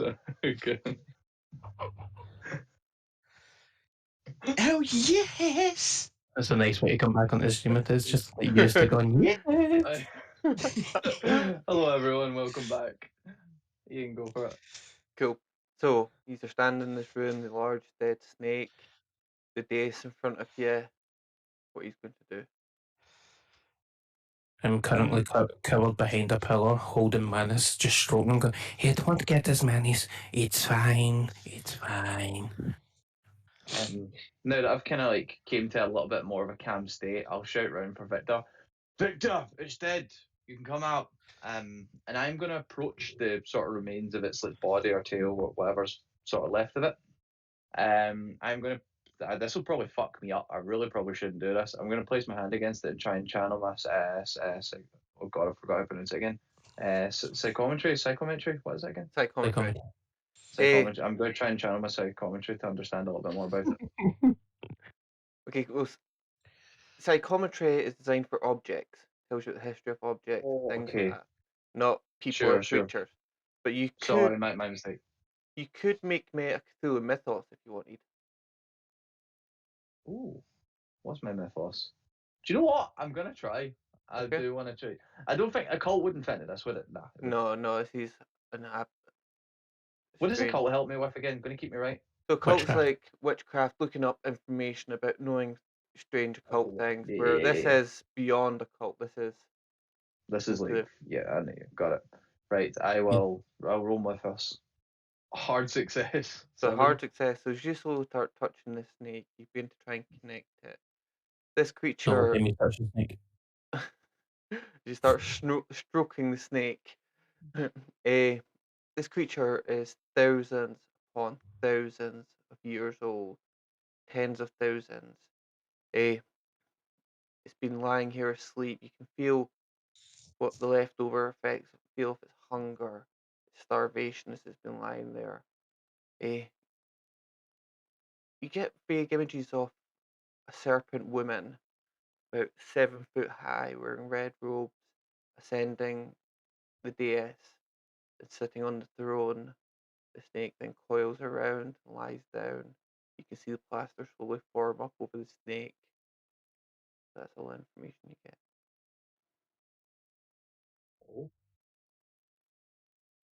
So good. Oh yes! That's a nice way to come back on the stream. It is just like used to going, yes. Hello everyone, welcome back. You can go for it. Cool. So, you are standing in this room, the large dead snake, the dais in front of you. What he's going to do? I'm currently covered behind a pillar, holding Manus, just stroking him, going, hey, don't get this, Manus. It's fine. It's fine. Now that I've kind of like came to a little bit more of a calm state, I'll shout round for Victor. Victor, it's dead. You can come out. And I'm going to approach the sort of remains of its like body or tail or whatever's sort of left of it. I'm going to. This will probably fuck me up. I really probably shouldn't do this. I'm going to place my hand against it and try and channel my. Oh god, I forgot how to pronounce it again. Psychometry. What is it again? Psychometry. Psychometry. I'm going to try and channel my psychometry to understand a little bit more about it. Okay, well, psychometry is designed for objects. Tells you the history of objects, things okay. like that. Not people or creatures. But you could. Sorry, my mistake. You could make me a Cthulhu mythos if you wanted. Ooh, what's my mythos? Do you know what? I'm gonna try. I do want to try. I don't think a cult wouldn't fit into this, would it? Nah. No, this is an app. What does a cult help me with again? Gonna keep me right? So cults like witchcraft, looking up information about knowing strange occult things. Where this is beyond a cult. This is like I know. Got it. Right. I'll roll my first. Hard success. So hard success. So as you slowly start touching the snake, you begin to try and connect it. This creature. Let me touch the snake. You start stroking the snake. This creature is thousands upon thousands of years old, tens of thousands. It's been lying here asleep. You can feel what the leftover effects feel of its hunger, its starvation as it's been lying there. You get vague images of a serpent woman, about 7 foot high, wearing red robes, ascending the dais and sitting on the throne. The snake then coils around and lies down. You can see the plaster slowly form up over the snake. That's all the information you get.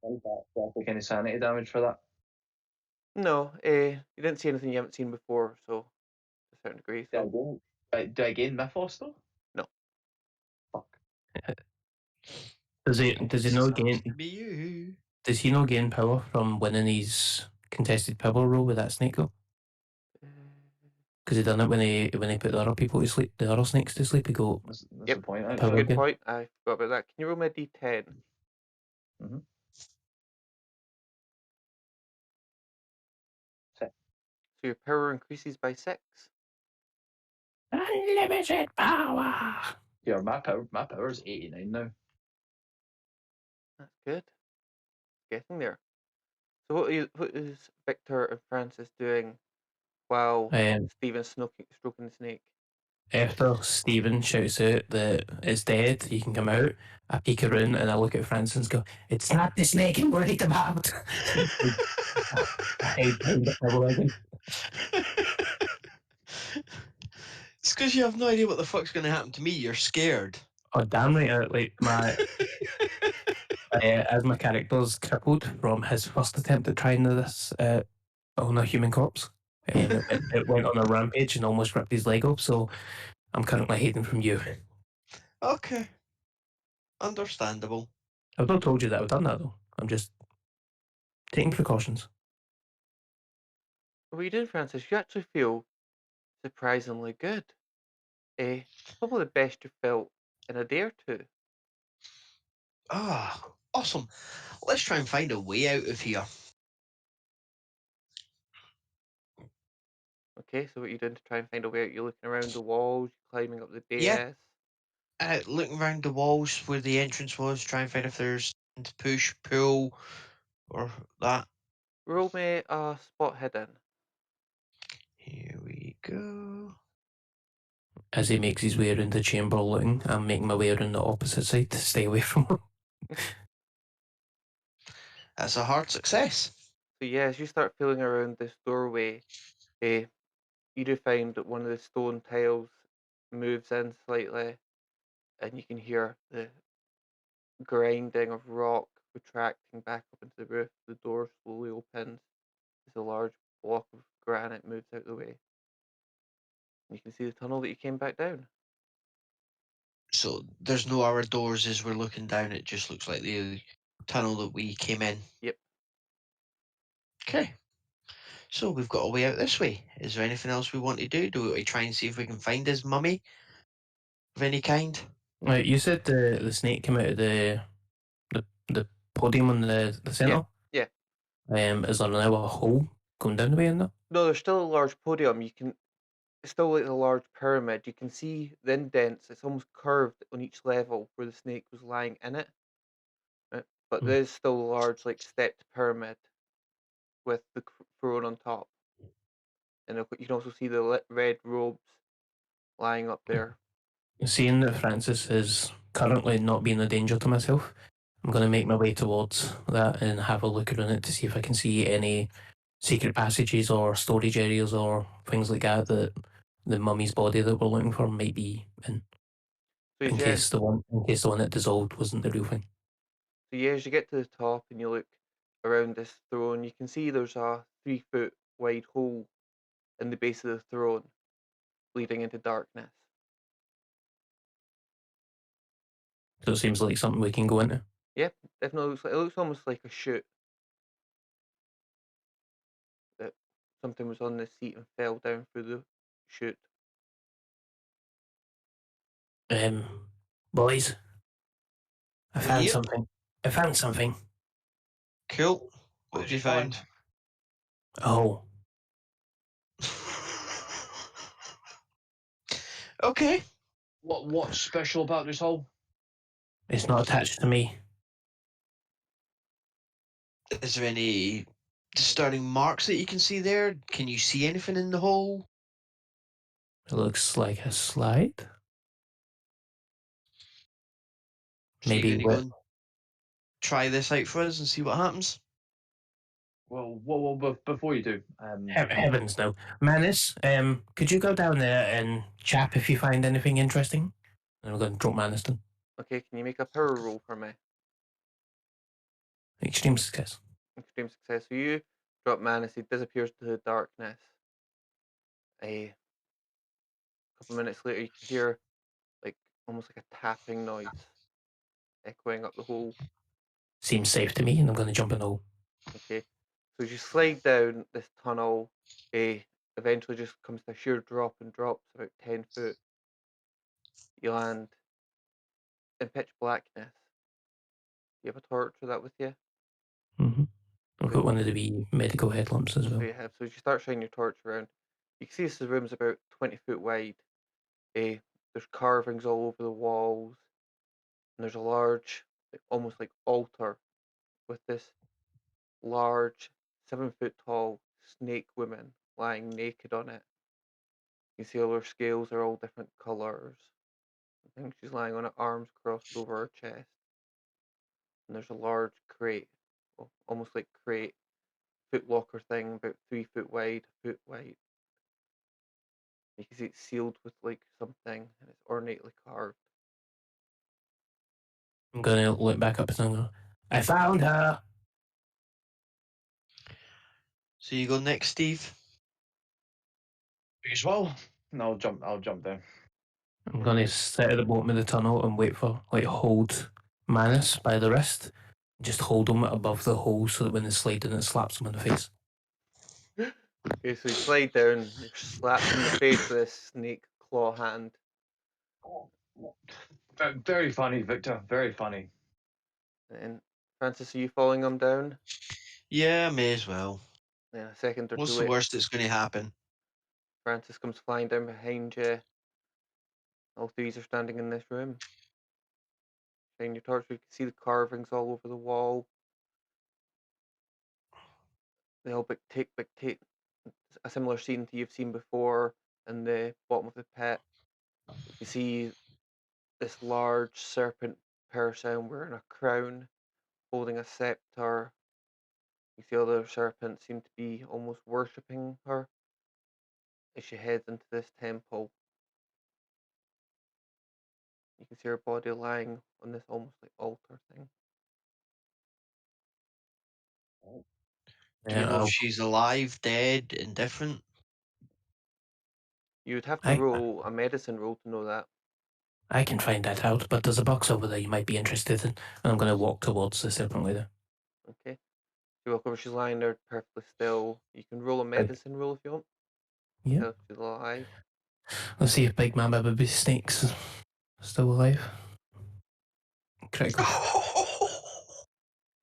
Do I take any sanity damage for that? No, you didn't see anything you haven't seen before, so to a certain degree. So. Do I gain mythos though? No. Fuck. Does he not gain? Does he not gain power from winning his contested power roll with that snake though? Because he done it when he put the other people to sleep, the other snakes to sleep. He go. That's the point. That's a good point. I forgot about that. Can you roll me a d10? Mm-hmm. So your power increases by 6. Unlimited power. Yeah, my power is 89 now. That's good. Getting there. So what is Victor and Francis doing while Stephen's stroking the snake? After Stephen shouts out that it's dead, you can come out. I peek around and I look at Francis and go, "It's not the snake I'm worried about." It's because you have no idea what the fuck's going to happen to me. You're scared. Oh, damn right. Like my as my character's crippled from his first attempt at trying this on a human corpse. It went on a rampage and almost ripped his leg off, so I'm currently hiding from you. Okay. Understandable. I've not told you that I've done that though. I'm just taking precautions. What you did, Francis, you actually feel surprisingly good. Probably the best you felt in a day or two. Ah, awesome. Let's try and find a way out of here. Okay, so what are you doing to try and find a way out? You're looking around the walls, climbing up the dais? Yeah. Looking around the walls where the entrance was, try and find if there's to push, pull, or that. Roll me a spot hidden. Here we go. As he makes his way around the chamber looking, I'm making my way around the opposite side to stay away from him. That's a hard success. So yeah, as you start feeling around this doorway, eh, you do find that one of the stone tiles moves in slightly, and you can hear the grinding of rock retracting back up into the roof. The door slowly opens as a large block of granite moves out of the way. And you can see the tunnel that you came back down. So there's no other doors as we're looking down. It just looks like the tunnel that we came in. Yep. Okay. So we've got a way out this way. Is there anything else we want to do? Do we want to try and see if we can find his mummy of any kind? Right, you said the snake came out of the podium on the centre. Yeah. Is there now a hole going down the way in that? No, there's still a large podium. It's still like a large pyramid. You can see the indents. It's almost curved on each level where the snake was lying in it. Right? But Hmm. there's still a large, like, stepped pyramid with the throne on top. And you can also see the red robes lying up there. Seeing that Francis is currently not being a danger to myself, I'm going to make my way towards that and have a look around it to see if I can see any secret passages or storage areas or things like that that the mummy's body that we're looking for might be in. So In yeah, case the one that dissolved wasn't the real thing. so yeah, as you get to the top and you look around this throne, you can see there's a 3 foot wide hole in the base of the throne leading into darkness. So it seems like something we can go into. Yep, definitely it looks almost like a chute that something was on the seat and fell down through the chute. Um, boys, I found Yep. something. I found something. Cool. What have you found? Oh, Okay. What's special about this hole? it's not attached to me. Is there any disturbing marks that you can see there? Can you see anything in the hole? It looks like a slide. So you're Maybe going to go and try this out for us and see what happens? Well, before you do, heavens no. Manus, could you go down there and chap if you find anything interesting? And we're going to drop Manus down. Okay, can you make a power roll for me? Extreme success. Extreme success. So you drop Manus, he disappears to the darkness. A couple minutes later, you can hear like almost like a tapping noise echoing up the hole. Seems safe to me, and I'm going to jump in the hole. Okay, so as you slide down this tunnel, eventually just comes to a sheer drop and drops about 10 foot. You land in pitch blackness. You have a torch or that with you? Mm-hmm. I've Okay. got one of the wee medical headlamps as well. So you have. So as you start shining your torch around, you can see this room's about 20 foot wide. There's carvings all over the walls, and there's a large, like, almost like altar with this large 7 foot tall snake woman lying naked on it. You see all her scales are all different colours. I think she's lying on her arms crossed over her chest. And there's a large crate, almost like crate, footlocker thing, about 3 foot wide, a foot wide. You can see it's sealed with like something, and it's ornately carved. I'm going to look back up and go, I found her! So you go next, Steve? as well. And I'll jump down. I'm going to sit at the bottom of the tunnel and wait for, hold Manus by the wrist. Just hold him above the hole so that when they slide in, it slaps him in the face. Okay, so you slide down, you're slapped in the face with this snake claw hand. Very funny, Victor. Very funny. And Francis, are you following him down? Yeah, may as well. Yeah, a second or What's two the later, worst that's going to happen? Francis comes flying down behind you. All threes are standing in this room. Shine your torch, you can see the carvings all over the wall. They all dictate a similar scene to you've seen before in the bottom of the pit. You see this large serpent person wearing a crown, holding a scepter. You see other serpents seem to be almost worshipping her as she heads into this temple. You can see her body lying on this almost like altar thing. Do we know if I'll, she's alive, dead, indifferent? You would have to I, roll a medicine roll to know that. I can find that out, but there's a box over there you might be interested in. And I'm going to walk towards the serpent lady. Okay. You walk over, she's lying there perfectly still. You can roll a medicine roll if you want. Yeah. Tell if she's alive. Let's see if Big Mama Baby Snake's still alive. Critical.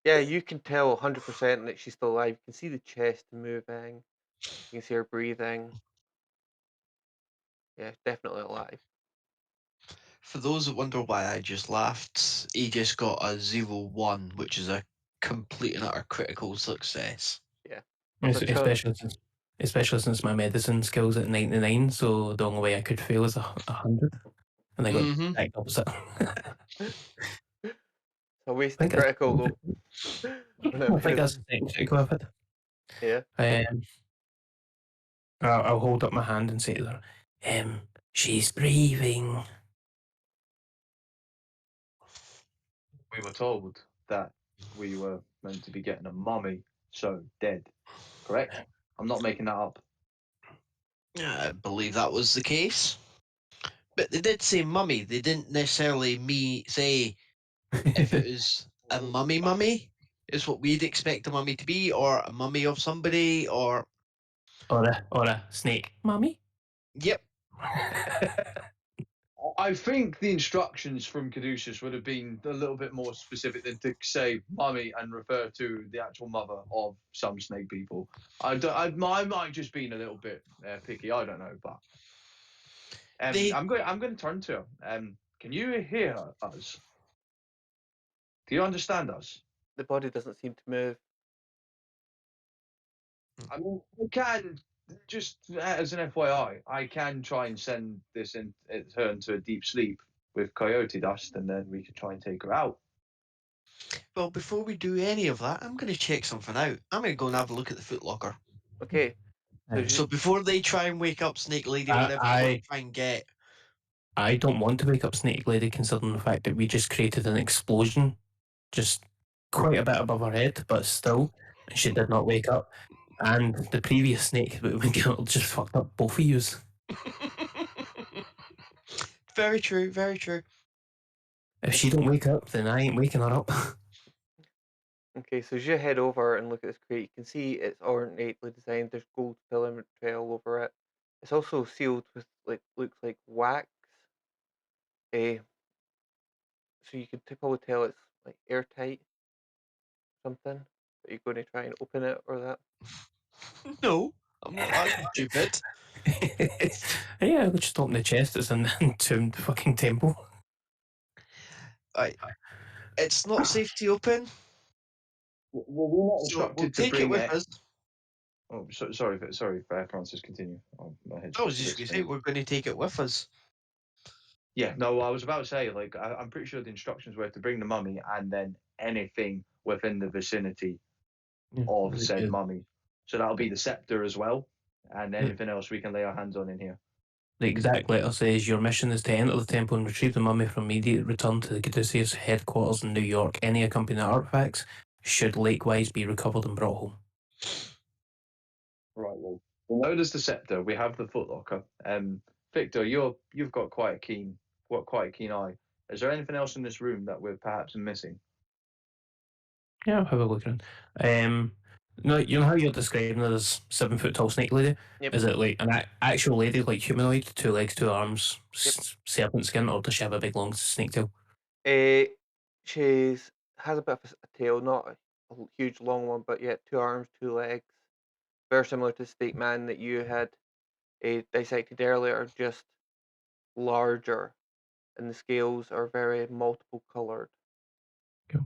Yeah, you can tell 100% that she's still alive. You can see the chest moving. You can see her breathing. Yeah, definitely alive. For those that wonder why I just laughed, he just got a 0-1, which is a complete and utter critical success. Yeah. Especially since my medicine skill's at 99, so the only way I could fail is 100. And I got Mm-hmm. exact opposite. A wasted critical though. I think that's the second critical I've had. Yeah. I'll hold up my hand and say to her, she's breathing. We were told that we were meant to be getting a mummy, so dead. Correct? I'm not making that up. I believe that was the case. But they did say mummy. They didn't necessarily say if it was a mummy is what we'd expect a mummy to be, or a mummy of somebody, or or a snake. Mummy? yep. I think the instructions from Caduceus would have been a little bit more specific than to say mummy and refer to the actual mother of some snake people. I might just been a little bit picky. I don't know, but I'm going to turn to her. Can you hear us? Do you understand us? The body doesn't seem to move. I mean, we can just as an FYI, I can try and send her into a deep sleep with coyote dust, and then we can try and take her out. Well, before we do any of that, I'm going to check something out. I'm going to go and have a look at the footlocker. Okay. So before they try and wake up Snake Lady or whatever they try and get. I don't want to wake up Snake Lady, considering the fact that we just created an explosion just quite a bit above her head, but still, she did not wake up. And the previous snake that we killed just fucked up both of yous. Very true, very true. If she don't wake up, then I ain't waking her up. Okay, so as you head over and look at this crate, you can see it's ornately designed. There's gold filament trail over it. It's also sealed with looks like wax. So you could probably tell it's like airtight, something. Are you going to try and open it or that? No, I'm not that stupid. Yeah, let's just open the chest. It's an entombed fucking temple. It's not safe to open. Well, we're not So we'll instructed to take it bring with it. us. Oh, sorry, Francis, continue. My head's I was a just bit going to say we're going to take it with us. Yeah, no, I was about to say, like, I'm pretty sure the instructions were to bring the mummy and then anything within the vicinity of said mummy. So that'll be the scepter as well, and anything else we can lay our hands on in here. The exact letter says your mission is to enter the temple and retrieve the mummy for immediate return to the Caduceus headquarters in New York. Any accompanying artifacts should likewise be recovered and brought home. Right, well, we know there's the scepter. We have the footlocker. Victor, you've got quite a keen eye. Is there anything else in this room that we're perhaps missing? Yeah, I'll have a look around. No, you know how you're describing her as 7 foot tall snake lady? Yep. Is it like an actual lady, like humanoid, 2 legs, 2 arms, Yep. serpent skin, or does she have a big long snake tail? She has a bit of a tail, not a huge long one, but yeah, 2 arms, 2 legs. Very similar to the snake man that you had dissected earlier, just larger, and the scales are very multiple coloured. Cool.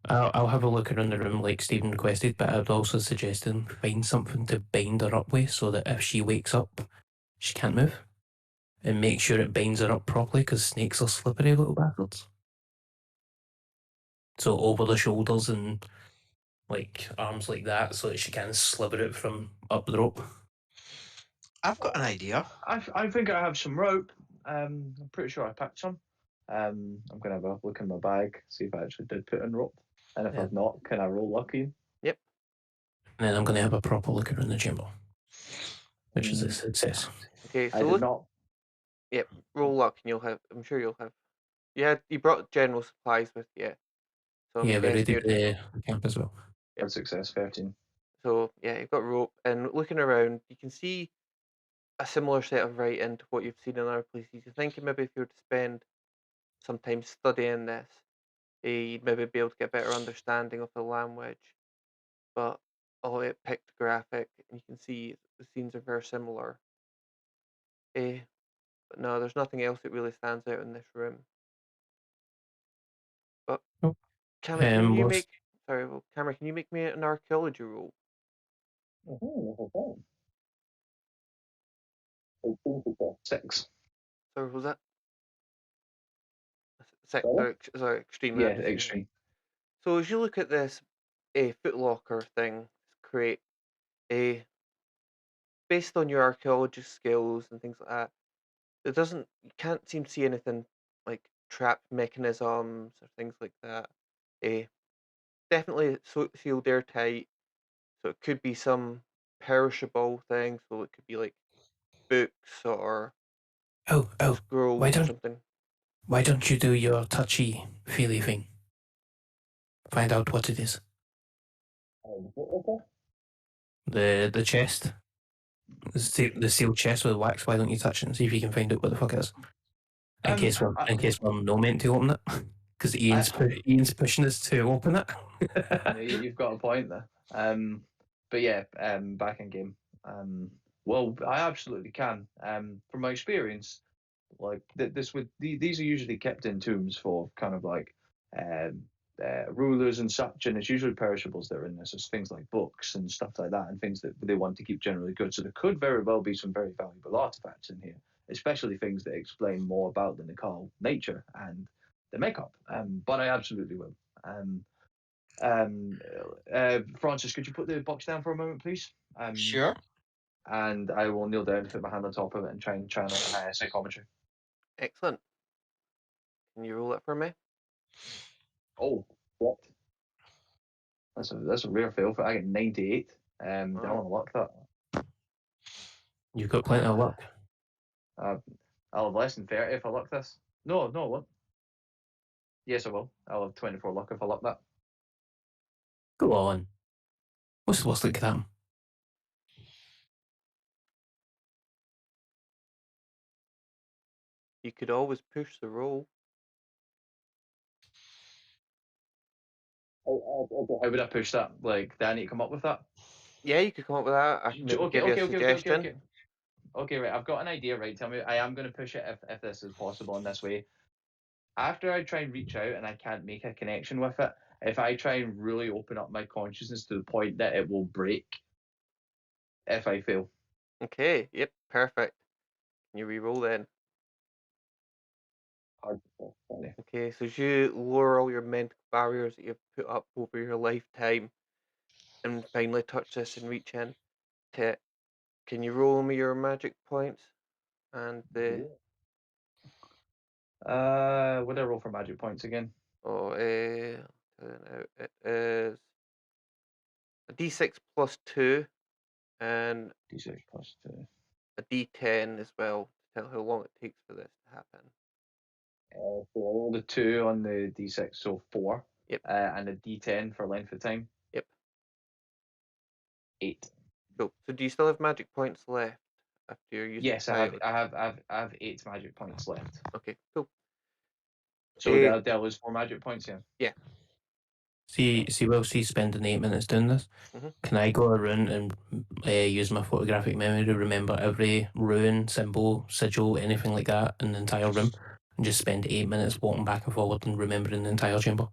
I'll have a look around the room like Stephen requested, but I'd also suggest him find something to bind her up with so that if she wakes up, she can't move. And make sure it binds her up properly because snakes are slippery little bastards. So over the shoulders and like arms like that, so that she can sliver it from up the rope. I've got an idea. I think I have some rope. I'm pretty sure I packed some. I'm gonna have a look in my bag, see if I actually did put in rope, and if Yeah. I've not, can I roll lucky? Yep. And then I'm going to have a proper look around the chamber, which is a Mm, success. Okay, I so did look. not. Yep. Roll luck, and you'll have. I'm sure you'll have. You brought general supplies with you, so I'm Yeah, we're ready guessing for the camp as well. Yep. A success, 13. So yeah, you've got rope, and looking around, you can see a similar set of writing to what you've seen in other places. You're thinking maybe if you were to spend some time studying this, you'd maybe be able to get a better understanding of the language. But all it pictographic, and you can see the scenes are very similar. But no, there's nothing else that really stands out in this room. But Oh. Cameron, can you what's- make sorry, Cameron, can you make me an archaeology roll? Mhm. 6. Sorry, was that six? Sorry? Sorry, extreme. Yeah, That just extreme. So as you look at this footlocker thing, create a based on your archaeologist skills and things like that, you can't seem to see anything like trap mechanisms or things like that. Eh, definitely sealed airtight, so it could be some perishable thing, so it could be like books or Oh, scrolls why or don't something. why don't you do your touchy feely thing? Find out what it is. The chest, the sealed chest with wax. Why don't you touch it and see if you can find out what the fuck it is? In case we're not meant to open it, because Ian's pushing us to open it. You've got a point there. But yeah, back in game. Well, I absolutely can. From my experience, like these are usually kept in tombs for kind of like um, rulers and such, and it's usually perishables that are in this. It's things like books and stuff like that, and things that they want to keep generally good. So there could very well be some very valuable artifacts in here, especially things that explain more about the Nikal nature and the makeup. But I absolutely will. Francis, could you put the box down for a moment, please? Sure. And I will kneel down and put my hand on top of it and try and channel psychometry. Excellent. Can you roll it for me? Oh, what? That's a rare fail. I get 98. Don't want to luck that. You've got plenty of luck. I'll have less than 30 if I luck this. No, what? Yes, I will. I'll have 24 luck if I luck that. Go on. What's the worst that could happen? You could always push the roll. How would I push that? Like, do I need to come up with that? Yeah, you could come up with that. I can maybe give you a suggestion. Okay, right. I've got an idea, right? Tell me, I am going to push it if this is possible in this way. After I try and reach out and I can't make a connection with it, if I try and really open up my consciousness to the point that it will break if I fail. Okay, yep, perfect. Can you re-roll then? Okay, so as you lower all your mental barriers that you've put up over your lifetime and finally touch this and reach in to it, can you roll me your magic points? And What do I roll for magic points again? it is a d6 plus 2 and D6 plus 2. a d10 as well to tell how long it takes for this to happen. So I rolled a 2 on the D6, so 4. Yep. And a D10 for length of time. Yep. 8. Cool. So do you still have magic points left after you're using? Yes, I have 8 magic points left. Okay, cool. So they'll lose 4 magic points, yeah. Yeah. See, while she's spending 8 minutes doing this, can I go around and use my photographic memory to remember every rune, symbol, sigil, anything like that in the entire room, and just spend 8 minutes walking back and forward and remembering the entire chamber?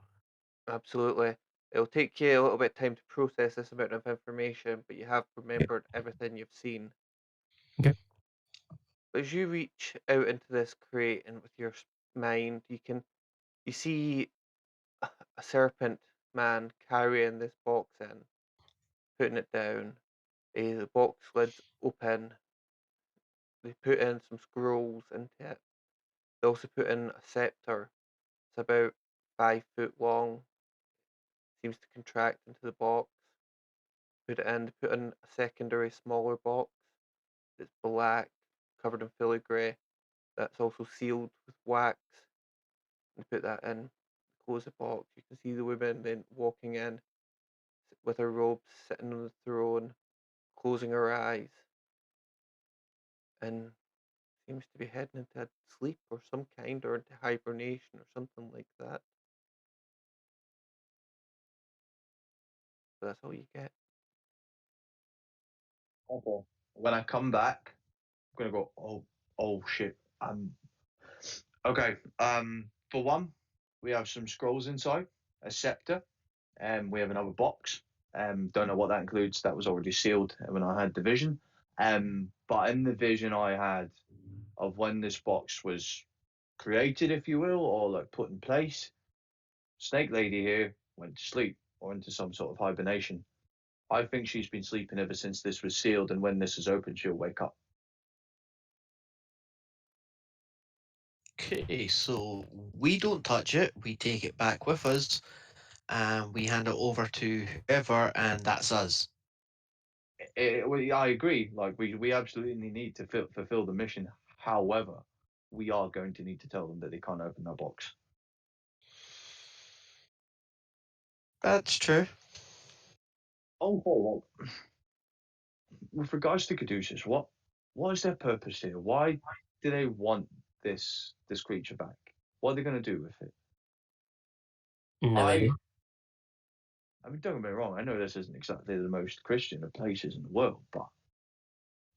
Absolutely. It'll take you a little bit of time to process this amount of information, but you have remembered everything you've seen. Okay. But as you reach out into this crate and with your mind, you see a serpent man carrying this box in, putting it down. The box lid's open. They put in some scrolls into it. They also put in a scepter. It's about 5 foot long. Seems to contract into the box. Put it in. They put in a secondary, smaller box. It's black, covered in filigree. That's also sealed with wax. And put that in. Close the box. You can see the woman then walking in with her robes, sitting on the throne, closing her eyes, and seems to be heading into sleep or some kind, or into hibernation or something like that. So that's all you get. Okay. When I come back, I'm gonna go, oh shit. Okay. For one, we have some scrolls inside, a scepter, and we have another box. Don't know what that includes. That was already sealed when I had the vision. But in the vision I had of when this box was created, if you will, or like put in place, Snake Lady here went to sleep or into some sort of hibernation. I think she's been sleeping ever since this was sealed, and when this is open, she'll wake up. Okay, so we don't touch it. We take it back with us, and we hand it over to whoever, and that's us. I agree. Like we absolutely need to fulfill the mission. However, we are going to need to tell them that they can't open that box. That's true. Oh, well, with regards to Caduceus, what is their purpose here? Why do they want this creature back? What are they going to do with it? No idea. I mean, don't get me wrong. I know this isn't exactly the most Christian of places in the world, but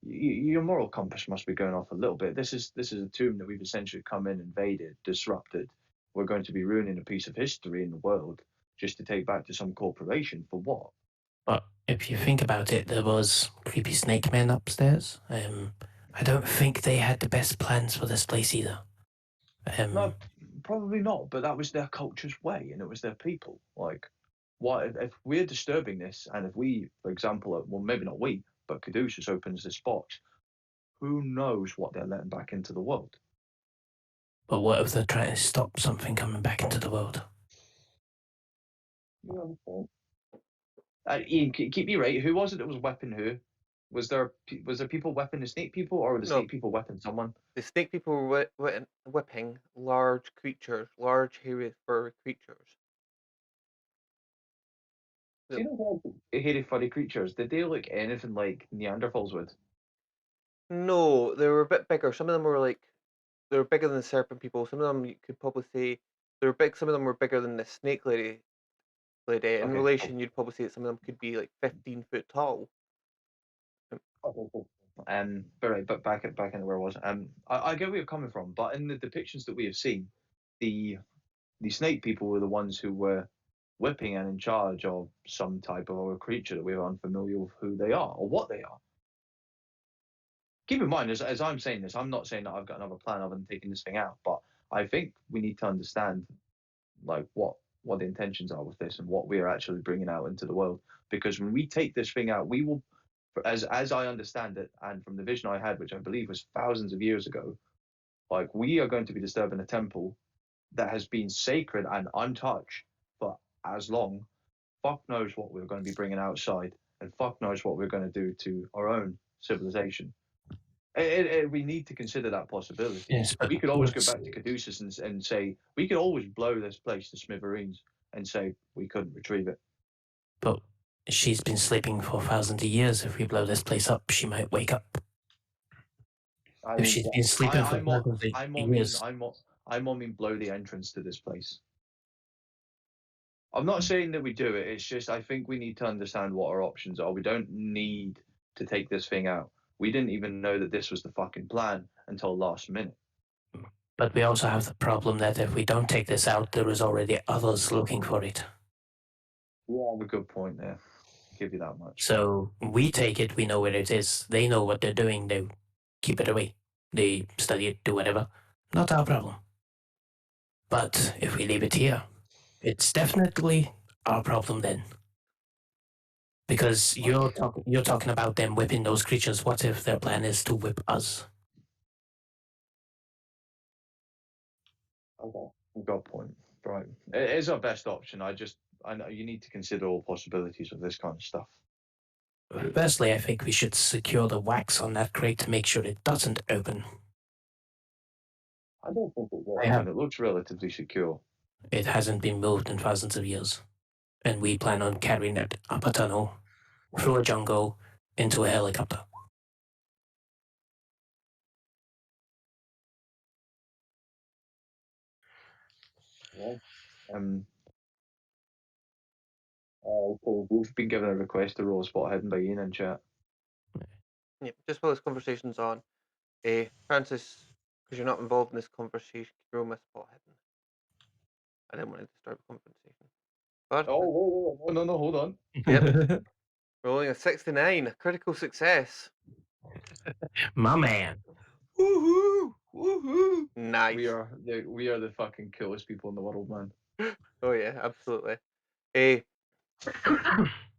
your moral compass must be going off a little bit. This is a tomb that we've essentially come in, invaded, disrupted. We're going to be ruining a piece of history in the world just to take back to some corporation for what? But if you think about it, there was creepy snake men upstairs. I don't think they had the best plans for this place either. No, probably not. But that was their culture's way, and it was their people. Like, what if we're disturbing this, and if we, for example, well, maybe not we, but Caduceus opens this box, who knows what they're letting back into the world? But what if they're trying to stop something coming back into the world? Ian, keep me right. Who was it that was weapon who? Was there people weapon the snake people, or were the No. snake people weapon someone? The snake people were whipping large creatures, large hairy furry creatures. Do you know what hairy furry creatures? Did they look anything like Neanderthals would? No, they were a bit bigger. Some of them were they were bigger than the serpent people. Some of them you could probably say they were big. Some of them were bigger than the snake lady. In Okay, relation, you'd probably say that some of them could be like 15 foot tall. But right, but back into where I was. I get where you're coming from, but in the depictions that we have seen, the snake people were the ones who were whipping and in charge of some type of a creature that we're unfamiliar with who they are or what they are. Keep in mind, as I'm saying this, I'm not saying that I've got another plan other than taking this thing out, but I think we need to understand like what the intentions are with this and what we are actually bringing out into the world. Because when we take this thing out, we will, as I understand it, and from the vision I had, which I believe was thousands of years ago, like we are going to be disturbing a temple that has been sacred and untouched for as long. Fuck knows what we're going to be bringing outside, and fuck knows what we're going to do to our own civilization. We need to consider that possibility. Yes, but we could always go back to Caduceus and say we could always blow this place to smithereens and say we couldn't retrieve it. But she's been sleeping for thousands of years. If we blow this place up, she might wake up. If she's been sleeping for thousands of years, I'm on blow the entrance to this place. I'm not saying that we do it. It's just I think we need to understand what our options are. We don't need to take this thing out. We didn't even know that this was the fucking plan until last minute. But we also have the problem that if we don't take this out, there is already others looking for it. You have a good point there. I'll give you that much. So we take it, we know where it is. They know what they're doing. They keep it away. They study it, do whatever. Not our problem. But if we leave it here, it's definitely our problem then. Because you're talking about them whipping those creatures. What if their plan is to whip us? Okay, I've got a point. Right, it is our best option. I know you need to consider all possibilities of this kind of stuff. Firstly, I think we should secure the wax on that crate to make sure it doesn't open. I don't think it will. I have- It looks relatively secure. It hasn't been moved in thousands of years. And we plan on carrying it up a tunnel, through a jungle, into a helicopter. Well, so we've been given a request to roll a spot hidden by Ian in chat. Yeah, just while this conversation's on, Francis, because you're not involved in this conversation, can you roll my spot hidden? I didn't want to disturb the conversation. But Oh, no, hold on. Yep. Rolling a 69, a critical success. My man. Woohoo! Woohoo! Nice. We are the fucking coolest people in the world, man. Oh yeah, absolutely.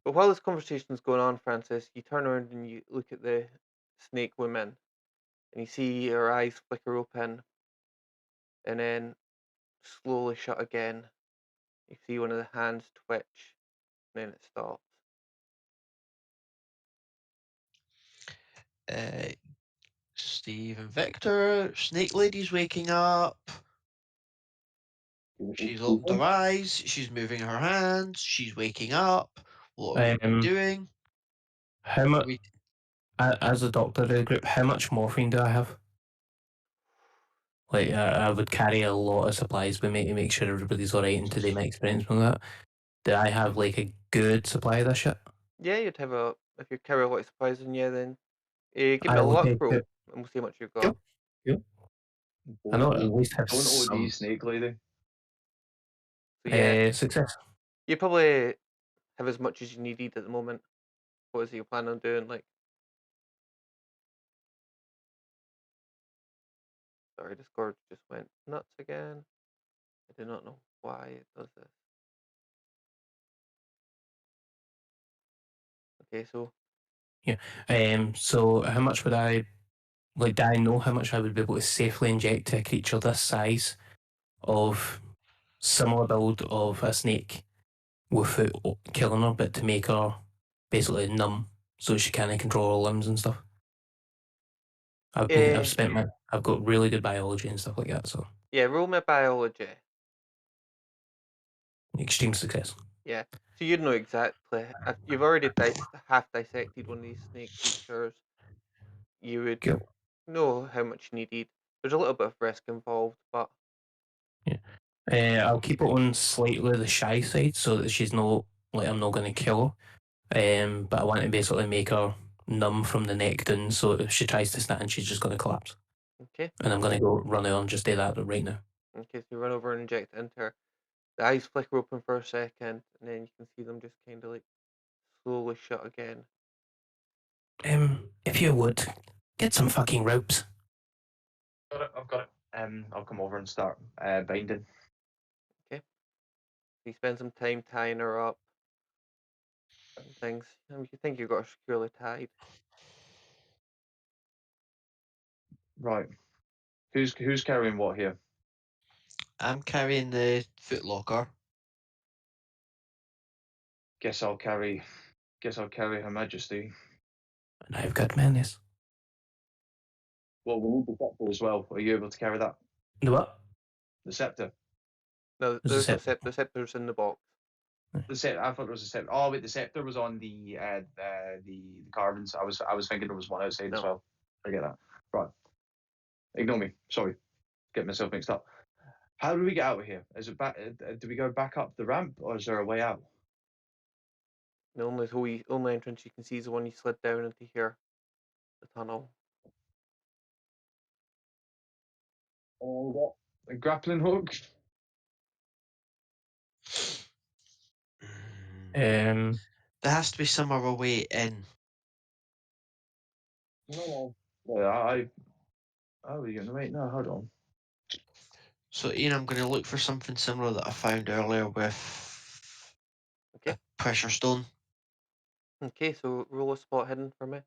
But while this conversation's going on, Francis, you turn around and you look at the snake woman, and you see her eyes flicker open, and then slowly shut again. You see one of the hands twitch, and then it stops. Steve and Victor, Snake Lady's waking up. She's opened her eyes. She's moving her hands. She's waking up. What are we doing? How much? As a doctor of the group, how much morphine do I have? Like, I would carry a lot of supplies with me to make sure everybody's alright, and today my experience from that. Do I have, like, a good supply of this shit? Yeah, you'd have if you carry a lot of supplies in you, then give me I a will luck take roll, it. and we'll see how much you've got. Yep. I know at least have Don't some. OD Snake Lady. So yeah, Success. you probably have as much as you needed at the moment. What is it you plan on doing? Like, sorry, Discord just went nuts again. I do not know why it does this. Okay, so So how much would I, like, do I know how much I would be able to safely inject to a creature this size of similar build of a snake without killing her, but to make her basically numb so she can't control her limbs and stuff? I've got really good biology and stuff like that, so yeah, roll my biology. extreme success. Yeah, so you'd know exactly. If you've already half dissected one of these snake creatures, you would Cool. know how much you needed. There's a little bit of risk involved, but I'll keep it on slightly the shy side so that she's not, like, I'm not going to kill her. But I want to basically make her numb from the neck down, so if she tries to stand, she's just going to collapse. okay. And I'm going to go run out and just do that right now. Okay, so you run over and inject it into her. The eyes flicker open for a second, and then you can see them just kind of like slowly shut again. If you would, get some fucking ropes. I've got it. I'll come over and start binding. You spend some time tying her up and things. You think you've got her securely tied. Right. Who's carrying what here? I'm carrying the footlocker. Guess I'll carry Her Majesty. And I've got madness. Well, we need the scepter as well. Are you able to carry that? The what? The scepter. No, There's there's a the scepter's in the box. The scepter. I thought it was a scepter. Oh wait, the scepter was on the carvings. I was thinking there was one outside as No. well. Forget that. Right. Ignore me. Sorry. Get myself mixed up. How do we get out of here? Is it back? Do we go back up the ramp, or is there a way out? The only entrance you can see is the one you slid down into here, the tunnel. A grappling hook. There has to be some other way in. No. Yeah, Oh, you're gonna wait? No, hold on. So Ian, I'm going to look for something similar that I found earlier with pressure stone. Okay, so roll a spot hidden for me.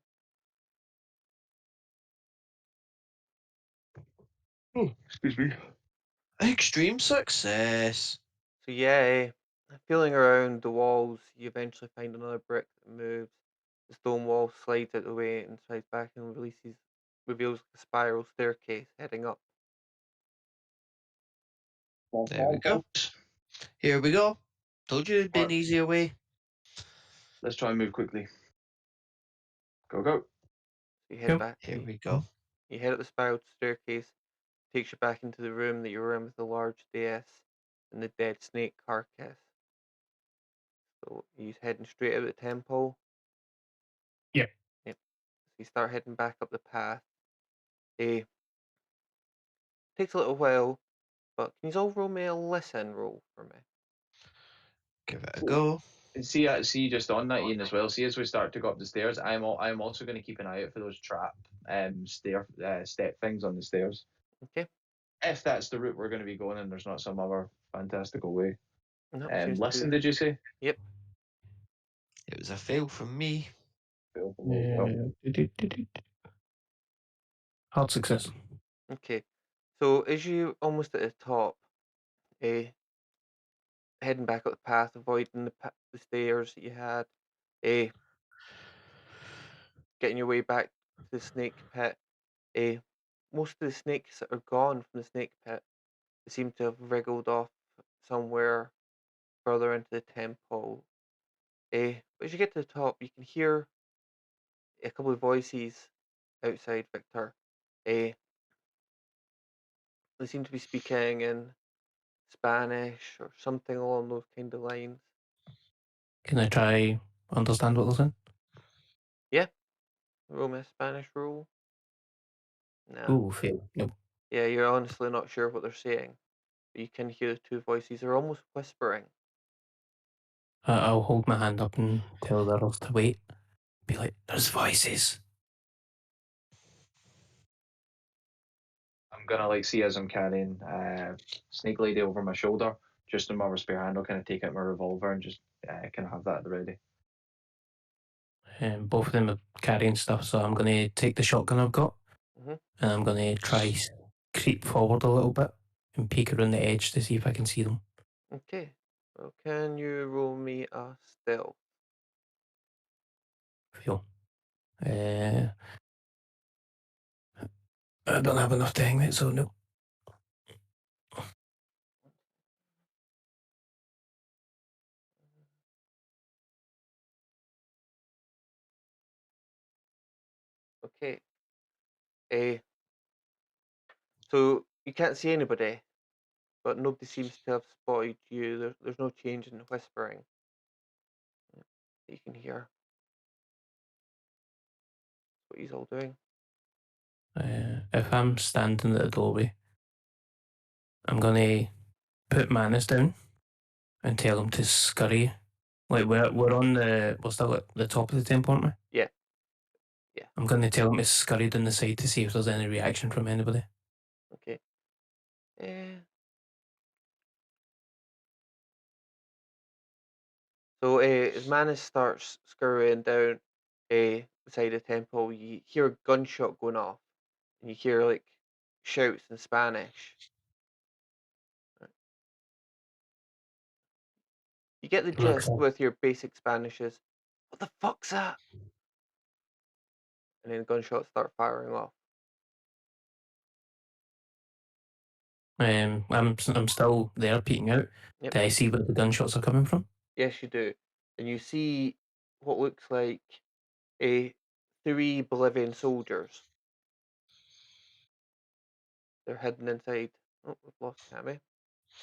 Excuse me. Extreme success. So yeah, feeling around the walls, you eventually find another brick that moves. The stone wall slides out the way and slides back and reveals a spiral staircase heading up. There we go. Here we go. Told you it'd be an easier way. Let's try and move quickly. Go, go. So you head Cool. back. Here we go. You head up the spiral staircase, takes you back into the room that you were in with the large dais and the dead snake carcass. So he's heading straight out of the temple. Yep. Yep. So you start heading back up the path. Takes a little while, but can you all roll me a listen roll for me? Give it a go. See, just on that, Ian, as well. See, as we start to go up the stairs, I'm also going to keep an eye out for those trap step things on the stairs. Okay. If that's the route we're going to be going, and there's not some other fantastical way. No, seems to Listen, be- did you say? Yep. It was a fail from me. Fail from me as well. Hard success. Okay. So as you almost at the top, heading back up the path, avoiding the stairs that you had, getting your way back to the snake pit. Most of the snakes that are gone from the snake pit, they seem to have wriggled off somewhere further into the temple. But as you get to the top, you can hear a couple of voices outside Victor. They seem to be speaking in Spanish or something along those kind of lines. Can I try understand what they're saying? Yeah, roll me a Spanish roll. Nah. Ooh, fail. Nope. Yeah, you're honestly not sure what they're saying. But you can hear the two voices. They're almost whispering. I'll hold my hand up and tell the others to wait. Be like, there's voices. I'm gonna see as I'm carrying Snake Lady over my shoulder, just in my spare hand. I'll kind of take out my revolver and just kind of have that at the ready. Both of them are carrying stuff, so I'm going to take the shotgun I've got, Mhm. and I'm going to try creep forward a little bit and peek around the edge to see if I can see them. Okay. Well, can you roll me a stealth? Feel. I don't have enough to hang it, so no. Okay. So you can't see anybody, but nobody seems to have spotted you. There's no change in the whispering that you can hear. What he's all doing. If I'm standing at the doorway, I'm going to put Manus down and tell him to scurry. Like, we're still at the top of the temple, aren't we? Yeah. Yeah. I'm going to tell him to scurry down the side to see if there's any reaction from anybody. Okay. So as Manus starts scurrying down beside the temple, you hear a gunshot going off, and you hear like shouts in Spanish. You get the Looks gist with your basic Spanish is, what the fuck's that? And then gunshots start firing off. I'm still there peeking out. Yep. Do I see where the gunshots are coming from? Yes, you do. And you see what looks like three Bolivian soldiers. They're hidden inside. Oh, we've lost Cammy.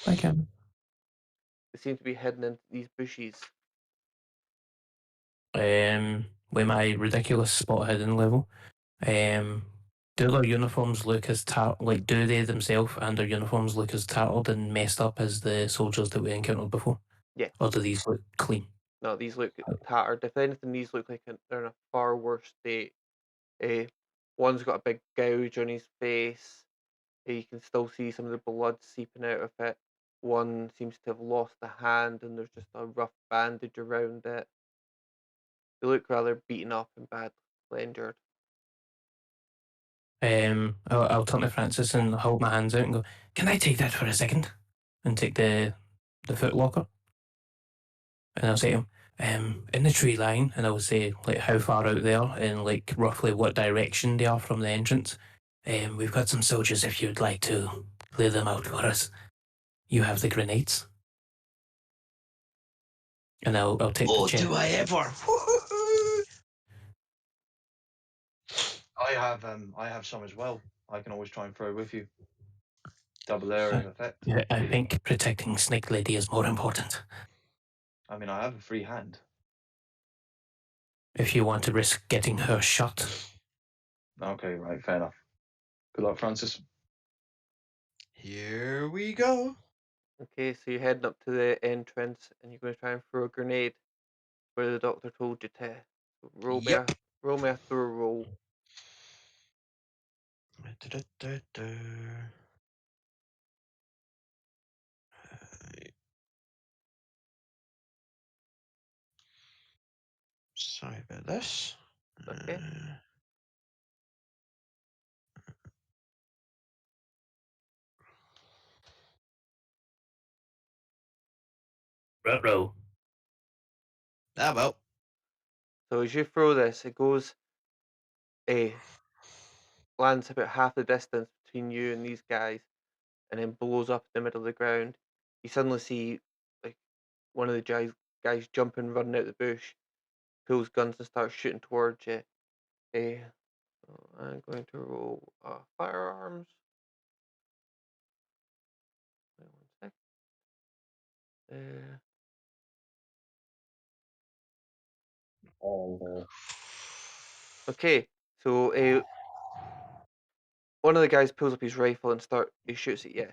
I can. They seem to be hidden into these bushes. With my ridiculous spot hidden level, do their uniforms look as do they themselves and their uniforms look as tattered and messed up as the soldiers that we encountered before? Yeah. Or do these look clean? No, these look tattered. If anything, these look like they're in a far worse state. One's got a big gouge on his face. You can still see some of the blood seeping out of it. One seems to have lost a hand, and there's just a rough bandage around it. They look rather beaten up and badly injured. I'll turn to Francis and hold my hands out and go, "Can I take that for a second?" And take the foot locker. And I'll say to him, in the tree line, and I'll say like how far out they are and like roughly what direction they are from the entrance. We've got some soldiers if you'd like to clear them out for us. You have the grenades. And I'll take the chest. Do I ever? I have some as well. I can always try and throw with you. Double layer of effect. Yeah, I think protecting Snake Lady is more important. I mean, I have a free hand. If you want to risk getting her shot. Okay, right, fair enough. Good luck, Francis. Here we go. Okay, so you're heading up to the entrance, and you're going to try and throw a grenade where the doctor told you to. So roll me a throw roll. Sorry about this. Okay. Ruh-roh. Well. So as you throw this, it goes lands about half the distance between you and these guys, and then blows up in the middle of the ground. You suddenly see like one of the guys jumping, running out the bush, pulls guns and starts shooting towards you. So I'm going to roll firearms. Wait 1 sec. Oh, Okay, so one of the guys pulls up his rifle and he shoots at you.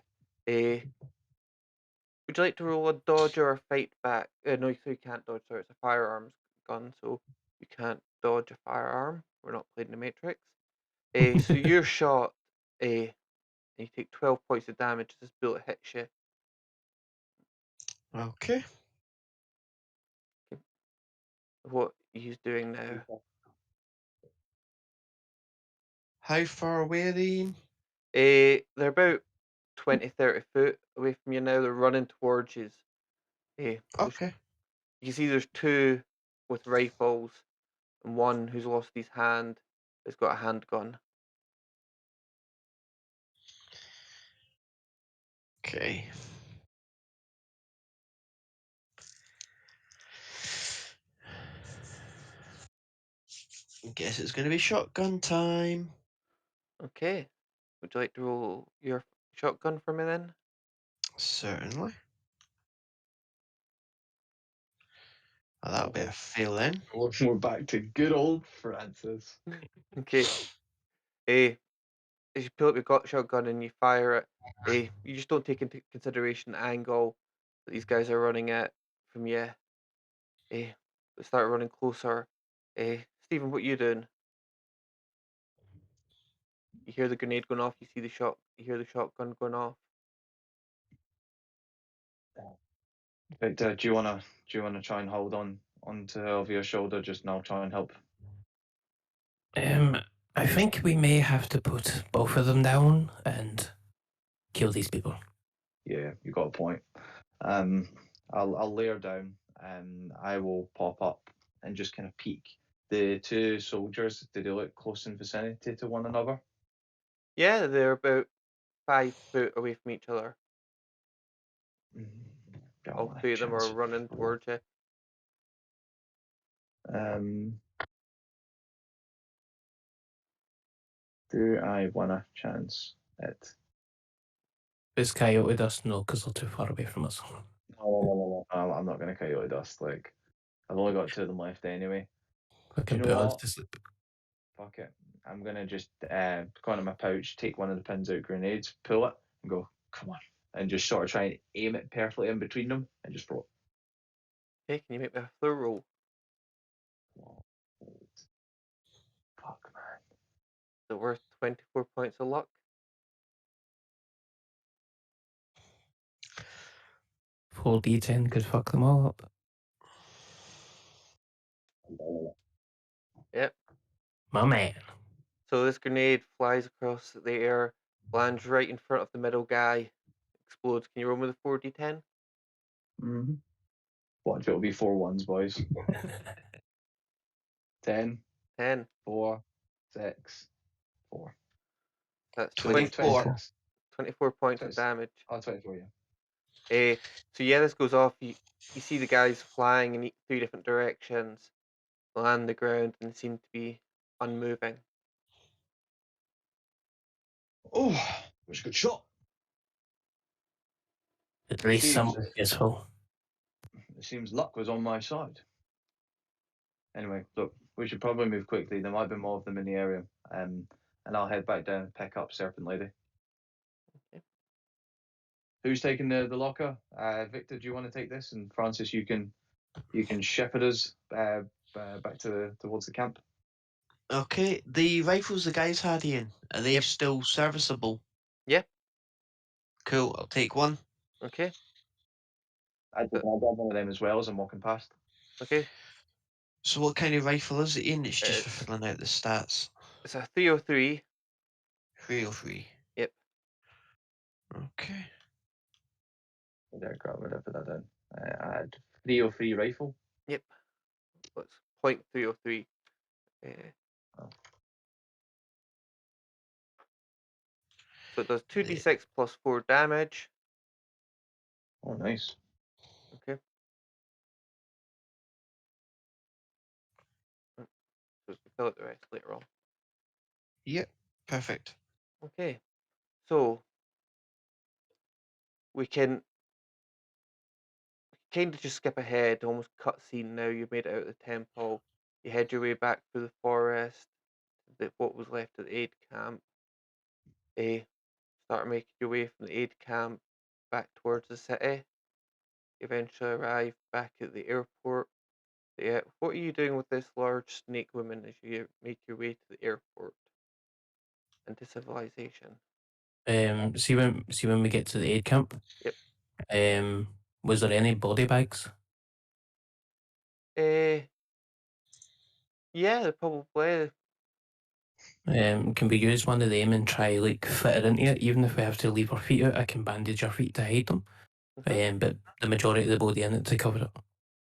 Would you like to roll a dodge or a fight back? No, so you can't dodge. Sorry, it's a firearms gun, so you can't dodge a firearm. We're not playing the Matrix. So you're shot. And you take 12 points of damage as this bullet hits you. Okay. What he's doing now. How far away are they? They're about 20, 30 foot away from you now. They're running towards you. Okay. You can see there's two with rifles, and one who's lost his hand has got a handgun. Okay. Guess it's going to be shotgun time. Okay. Would you like to roll your shotgun for me then? Certainly. Oh, that'll be a fail then. we're back to good old Francis. Okay. As you pull up your shotgun and you fire it, you just don't take into consideration the angle that these guys are running at from you. They start running closer. Stephen, what are you doing? You hear the grenade going off. You hear the shotgun going off. Victor, do you wanna try and hold on onto her over your shoulder just now? Try and help. I think we may have to put both of them down and kill these people. Yeah, you got a point. I'll lay her down and I will pop up and just kind of peek. The two soldiers, did they look close in vicinity to one another? Yeah, they're about 5 foot away from each other. All three of them are running towards you. Do I want a chance at? Is Coyote Dust? No, because they're too far away from us. No, I'm not going to coyote dust. Like, I've only got two of them left anyway. I you know put us what? to sleep. Fuck it. I'm going to just go into my pouch, take one of the pins out grenades, pull it, and go, come on. And just sort of try and aim it perfectly in between them and just throw it. Okay, can you make me a throw roll? Fuck, man. Is it worth 24 points of luck? 4d10 could fuck them all up. Yep. My man. So this grenade flies across the air, lands right in front of the middle guy, explodes. Can you roll with a 4d10? Mm-hmm. Watch, it'll be 4 ones, boys. 10, 10. 4, 6, 4. That's 24. 26. 24 points of 20, damage. 24, yeah. So yeah, this goes off. You see the guys flying in 3 different directions, land the ground, and seem to be unmoving. Oh, that was a good shot. At least Seems- some useful. It seems luck was on my side. Anyway, look, we should probably move quickly. There might be more of them in the area. And I'll head back down and pick up Serpent Lady. Okay. Who's taking the locker? Victor, do you want to take this? And Francis, you can shepherd us back towards the camp. Okay, the rifles the guys had, Ian, are they Yep. still serviceable? Yeah. Cool, I'll take one. Okay. I'll grab one of them as well as I'm walking past. Okay. So what kind of rifle is it, Ian? It's just for It's- filling out the stats. It's a 303. 303. Yep. Okay. There, grab it, put that down. I had 303 rifle. Yep. It's .303. Oh. So it does 2d6 plus 4 damage. Oh, nice. Okay. So we can fill out the rest later on. Yep, perfect. Okay. So we can kind of just skip ahead, almost cut scene now. You've made it out of the temple. You head your way back through the forest, what was left of the aid camp. Start making your way from the aid camp back towards the city. You eventually arrive back at the airport. Yeah, what are you doing with this large snake woman as you make your way to the airport and to civilization? See when we get to the aid camp. Yep. Was there any body bags? Yeah, probably. Can we use one of them and try like fit it into it? Even if we have to leave our feet out, I can bandage our feet to hide them. Mhm. But the majority of the body in it to cover it.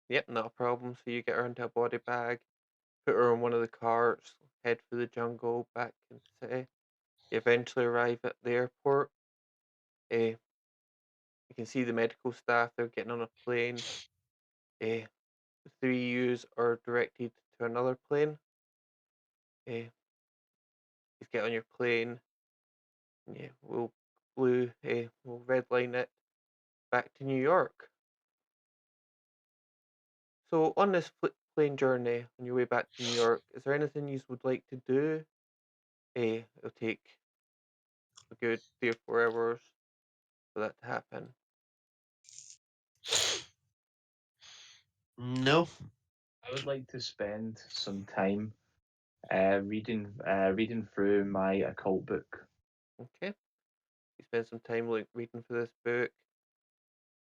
Yep, not a problem. So you get her into a body bag, put her on one of the carts, head through the jungle back into the city. You eventually arrive at the airport. You can see the medical staff, they're getting on a plane. The 3 U's are directed to another plane. You get on your plane. Yeah, we'll red line it back to New York. So on this plane journey on your way back to New York, is there anything you would like to do? It'll take a good 3 or 4 hours for that to happen. No. I would like to spend some time reading through my occult book. Okay. You spend some time reading through this book.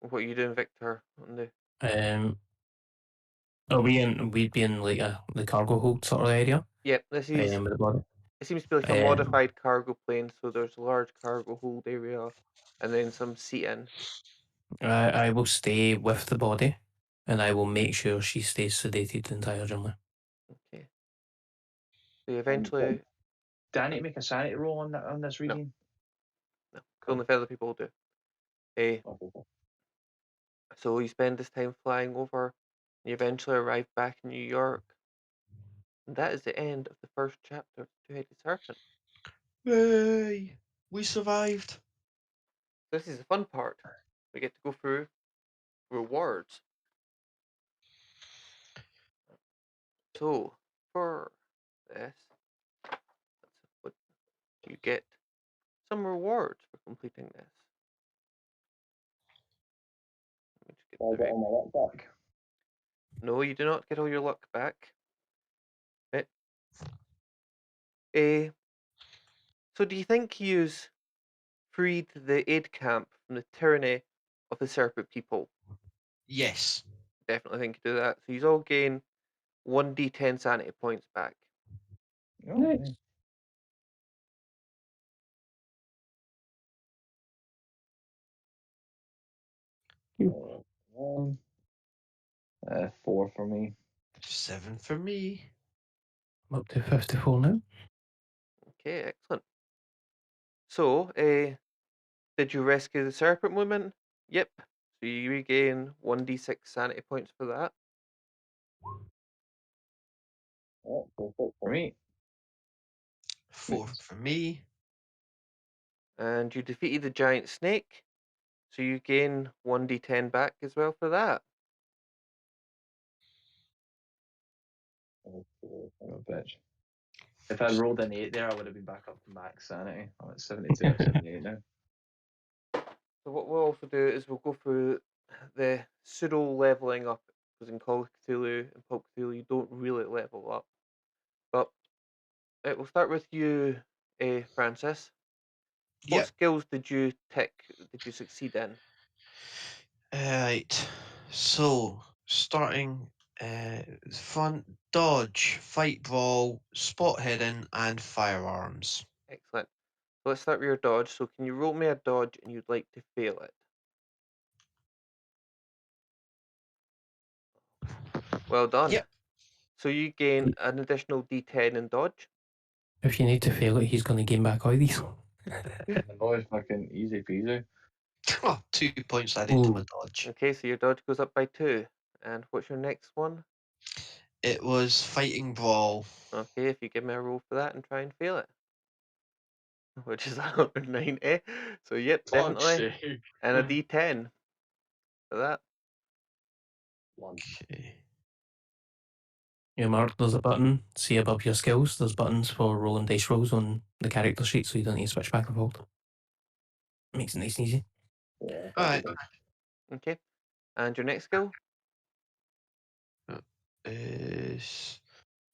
What are you doing, Victor? On the We'd be in like the cargo hold sort of area. Yep, this is With the body. it seems to be like a modified cargo plane, so there's a large cargo hold area and then some seating. I will stay with the body, and I will make sure she stays sedated the entire journey. Okay. So you eventually Do I need to make a sanity roll on this reading? no, it's only if other people do. So you spend this time flying over, and you eventually arrive back in New York. And that is the end of the first chapter of Two-Headed Serpent. Yay! We survived. This is the fun part. We get to go through rewards. So for this, what you get some rewards for completing this. Let me just get the right- my luck back. No, you do not get all your luck back. So do you think you've freed the aid camp from the tyranny of the serpent people? Yes. Definitely think you do that. So you all gain 1d10 sanity points back. Oh, Nice. nice. 4 for me. 7 for me. I'm up to 54 now. Okay, excellent. So, did you rescue the serpent woman? Yep. So you regain 1d6 sanity points for that. Oh, 4 for me. 4 for me. And you defeated the giant snake. So you gain 1d10 back as well for that. Oh, son of a bitch. If I rolled an 8 there, I would have been back up to max sanity. I'm at 72 or 78 now. So what we'll also do is we'll go through the pseudo leveling up, because in Call of Cthulhu and Call of Cthulhu you don't really level up. But we'll start with you, Francis. What Yep. skills did you succeed in? Right. So, starting fun, dodge, fight brawl, spot hidden, and firearms. Excellent. So let's start with your dodge. So can you roll me a dodge and you'd like to fail it? Well done. Yep. So you gain an additional d10 in dodge. If you need to fail it, he's going to gain back all these. The boy's fucking easy peasy. Oh, 2 points added to my Ooh. dodge. Okay, so your dodge goes up by 2. And what's your next one? It was fighting brawl. Okay, if you give me a roll for that and try and fail it. Which is 190. So yep, Fuck's definitely. sake. And a d10 for that. 1. Okay. Yeah, Mark, there's a button. See above your skills, there's buttons for rolling dice rolls on the character sheet, so you don't need to switch back and forth. Makes it nice and easy. Yeah, Alright. Okay. And your next skill? Is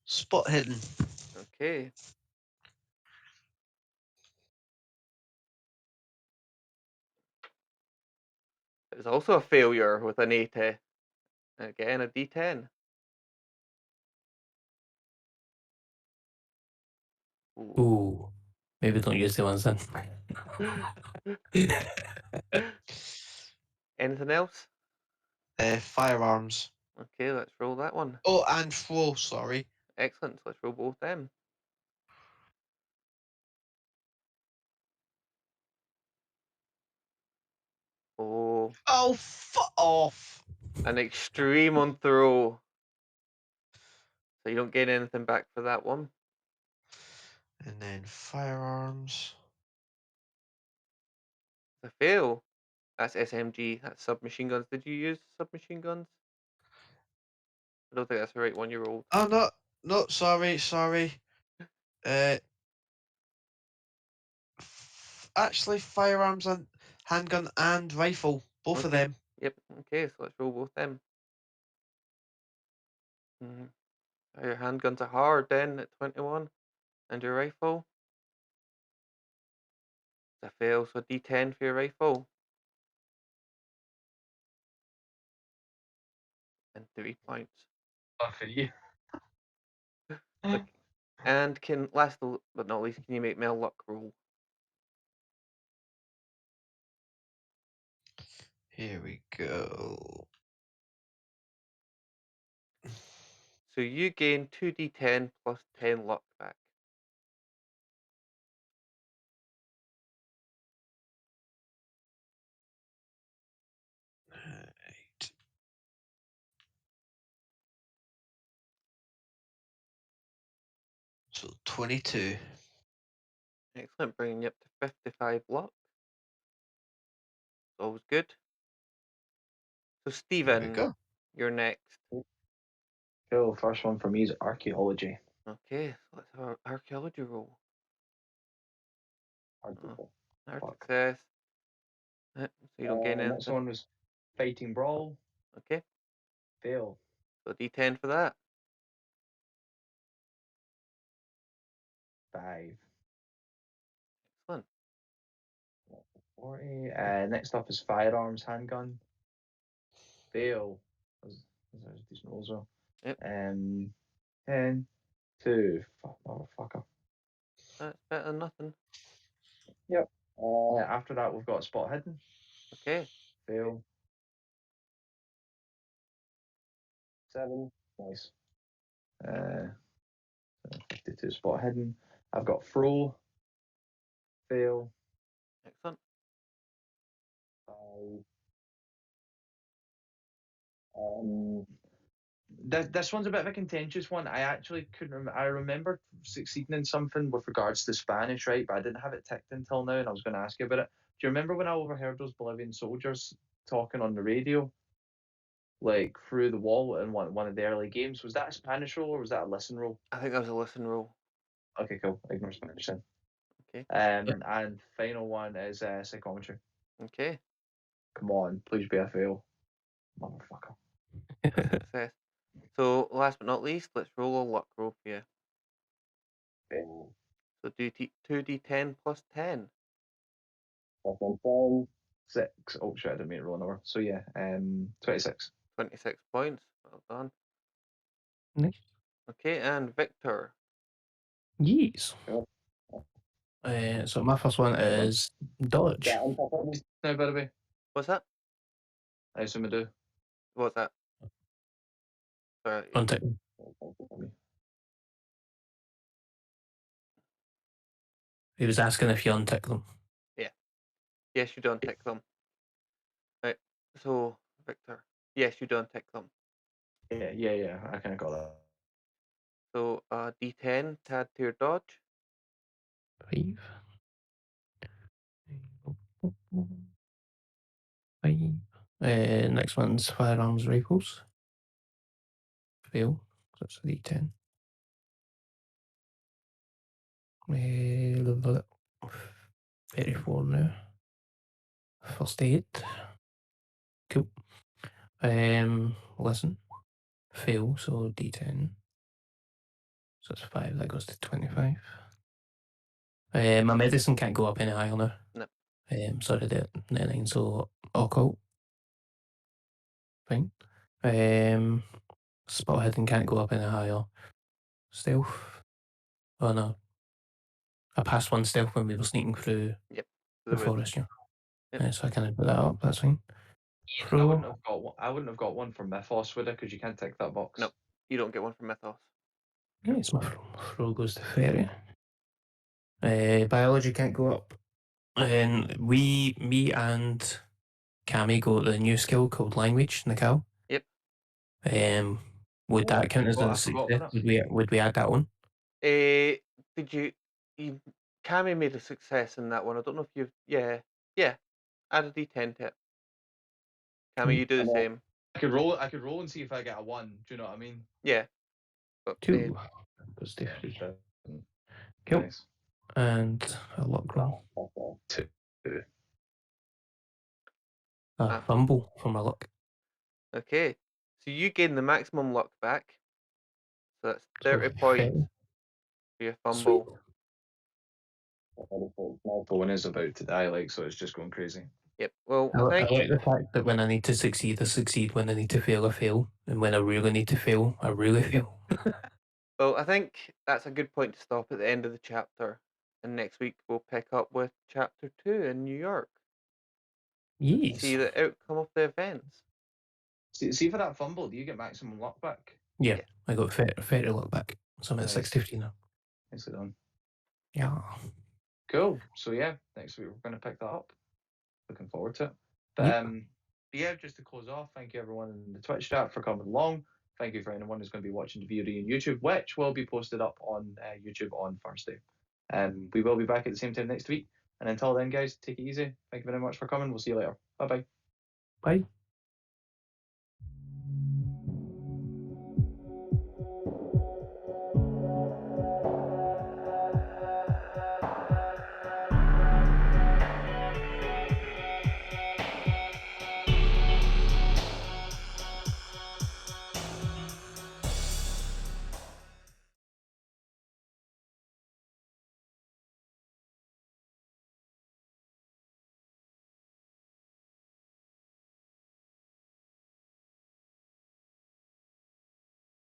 spot hidden. Okay. It's also a failure with an 80. Again, a d10. Ooh. Ooh. Maybe don't use the ones then. Anything else? Firearms. Okay, let's roll that one. Oh, and throw, sorry. Excellent. So let's roll both them. Oh, Oh, fuck off. an extreme on throw. So you don't gain anything back for that one. And then firearms. It's a fail. That's SMG. That's submachine guns. Did you use submachine guns? I don't think that's the right one you rolled. Oh, no, sorry. Uh, actually, firearms and handgun and rifle, both of Okay. them. Yep. Okay, so let's roll both them. Your handguns are hard then at 21. And your rifle? It's a fail, so d10 for your rifle. And 3 points. for you. Look, and last but not least, can you make me a luck roll? Here we go. So you gain 2d10 plus 10 luck back. Right. So 22. Excellent, bringing you up to 55 luck. Always good. So There we Stephen, go. you're next. Cool. First one for me is archaeology. Okay, so let's have our archaeology roll. Hard to Oh, roll. hard Fuck. success. So you don't gain Next anything. one was fighting brawl. Okay, Fail. so d10 for that. 5. Excellent. 40. Next up is firearms handgun. fail. That's a decent roll as well. Yep. 10, 2. Fuck, motherfucker. That's better than nothing. Yep. After that, we've got spot hidden. Okay. Fail. 7. Nice. 52 spot hidden. I've got throw. Fail. Excellent. 5. This one's a bit of a contentious one. I actually couldn't. I remember succeeding in something with regards to Spanish, right? But I didn't have it ticked until now, and I was going to ask you about it. Do you remember when I overheard those Bolivian soldiers talking on the radio, like through the wall in one of the early games? Was that a Spanish roll or was that a listen roll? I think that was a listen roll. Okay, cool. Ignore Spanish then. Okay. And final one is psychometry. Okay. Come on, please be a fail, motherfucker. Success. So last but not least, let's roll a luck roll for you. Fail. So do 2d10 plus 10. 6. Oh shit, I didn't mean to roll another. So yeah, 26. 26 points. Well done. Nice. Okay, and Victor. Yes. Cool. So my first one is dodge. Yeah, now, by the way, What's that? I assume I do. What's that? Sorry. Untick. He was asking if you untick them. Yes, you don't tick them. Right. So, Victor. Yes, you don't tick them. Yeah. I kind of got that. So, D10 to add to your dodge. 5. 5. Next one's firearms rifles. Fail. That's a D10. 34 now. First aid. Cool. Listen. Fail, so D10. So it's 5, that goes to 25. My medicine can't go up any higher now. No. Sorry, the 9, so occult. Fine. Spot hidden can't go up any higher. Stealth. Oh no. I passed 1 stealth when we were sneaking through the forest, yeah. Yep. So I can't put that up, that's fine. I wouldn't have got one. I wouldn't have got one for Mythos, would I? Because you can't tick that box. No, you don't get one from Mythos. Yes, my throw goes to fairy. Biology can't go up. And me and Cammy got the new skill called language, Nicole. Yep. Would that count as I a forgot success? about Would we add that one? Did you Cammy made a success in that one. I don't know if you've yeah. Add a D10 to it. Cammy, you do the same. I could roll and see if I get a 1. Do you know what I mean? Yeah. But, 2 goes to 3. Cool. Nice. And a luck roll. 2. A fumble for my luck. Okay. So you gain the maximum luck back. So that's So 30 points for your fumble. My phone is about to die, like, so it's just going crazy. Yep. Well, I like the fact that when I need to succeed, I succeed. When I need to fail, I fail. And when I really need to fail, I really fail. Well, I think that's a good point to stop at the end of the chapter. And next week we'll pick up with chapter 2 in New York. Yes. See the outcome of the events. See for that fumble, do you get maximum luck back? Yeah. I got 30 luck back. So I'm at Nice. 650 now. Nicely done. Yeah. Cool. So yeah, next week we're going to pick that up. Looking forward to it. But yeah, just to close off, thank you everyone in the Twitch chat for coming along. Thank you for anyone who's going to be watching the VOD on YouTube, which will be posted up on YouTube on Thursday. We will be back at the same time next week. And until then, guys, take it easy. Thank you very much for coming. We'll see you later. Bye-bye. Bye.